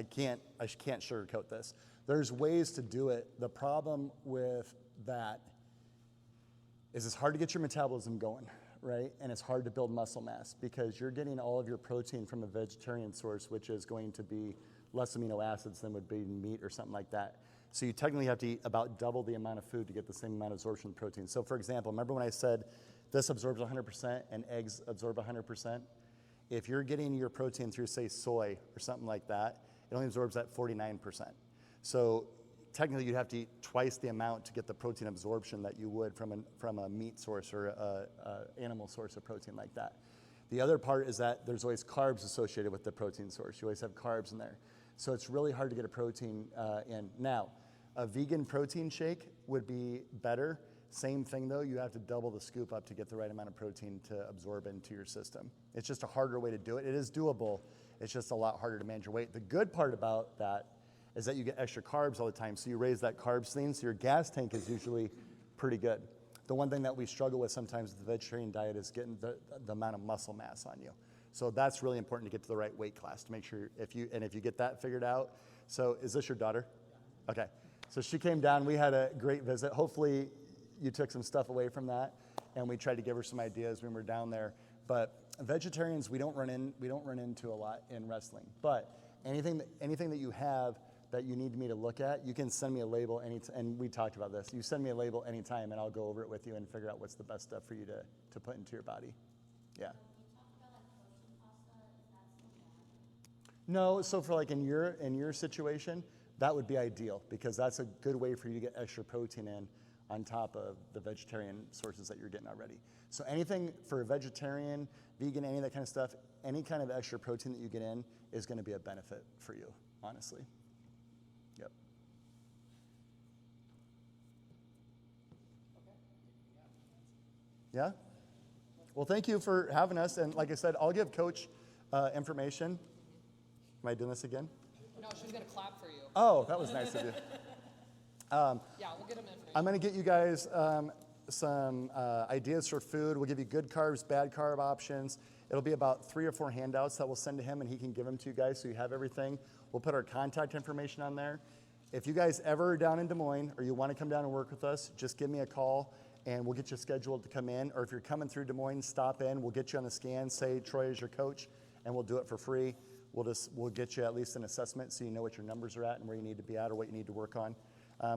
can't sugarcoat this. There's ways to do it. The problem with that is it's hard to get your metabolism going, right? And it's hard to build muscle mass because you're getting all of your protein from a vegetarian source, which is going to be less amino acids than would be in meat or something like that. So you technically have to eat about double the amount of food to get the same amount of absorption of protein. So for example, remember when I said This absorbs 100% and eggs absorb 100%. If you're getting your protein through, say, soy or something like that, it only absorbs at 49%. So technically you'd have to eat twice the amount to get the protein absorption that you would from a meat source or a animal source of protein like that. The other part is that there's always carbs associated with the protein source. You always have carbs in there. So it's really hard to get a protein in. Now, a vegan protein shake would be better. Same thing though, you have to double the scoop up to get the right amount of protein to absorb into your system. It's just a harder way to do it. It is doable. It's just a lot harder to manage your weight. The good part about that is that you get extra carbs all the time. So you raise that carbs thing, so your gas tank is usually pretty good. The one thing that we struggle with sometimes with the vegetarian diet is getting the amount of muscle mass on you. So that's really important to get to the right weight class to make sure if you get that figured out. So is this your daughter? Yeah. Okay. So she came down. We had a great visit. Hopefully you took some stuff away from that, and we tried to give her some ideas when we were down there. But vegetarians, we don't run into a lot in wrestling. But anything that you have that you need me to look at, you can send me a label and we talked about this. You send me a label anytime, and I'll go over it with you and figure out what's the best stuff for you to put into your body. Yeah. No, so for like in your situation, that would be ideal because that's a good way for you to get extra protein in on top of the vegetarian sources that you're getting already. So anything for a vegetarian, vegan, any of that kind of stuff, any kind of extra protein that you get in is going to be a benefit for you, honestly. Yep. Yeah? Well, thank you for having us. And like I said, I'll give Coach information. Am I doing this again? No, she's going to clap for you. Oh, that was nice of you. Yeah, we'll get them information. I'm going to get you guys some ideas for food. We'll give you good carbs, bad carb options. It'll be about 3 or 4 handouts that we'll send to him, and he can give them to you guys so you have everything. We'll put our contact information on there. If you guys ever are down in Des Moines or you want to come down and work with us, just give me a call, and we'll get you scheduled to come in. Or if you're coming through Des Moines, stop in. We'll get you on the scan. Say Troy is your coach, and we'll do it for free. We'll get you at least an assessment so you know what your numbers are at and where you need to be at or what you need to work on.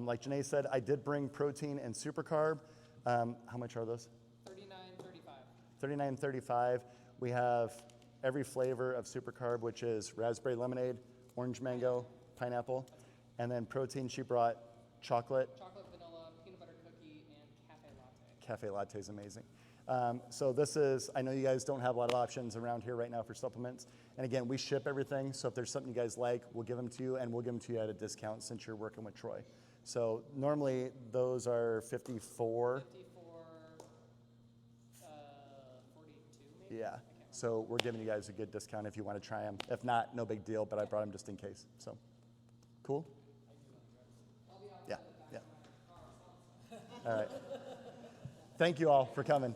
Like Janae said, I did bring protein and super carb. How much are those? $39.35. $39.35. We have every flavor of super carb, which is raspberry lemonade, orange mango, pineapple, and then protein. She brought chocolate. Chocolate, vanilla, peanut butter cookie, and cafe latte. Cafe latte is amazing. So this is, I know you guys don't have a lot of options around here right now for supplements. And again, we ship everything. So if there's something you guys like, we'll give them to you, and we'll give them to you at a discount since you're working with Troy. So normally those are 54. 42 maybe? Yeah. So we're giving you guys a good discount if you want to try them. If not, no big deal, but I brought them just in case. So, cool? Yeah, yeah. All right. Thank you all for coming.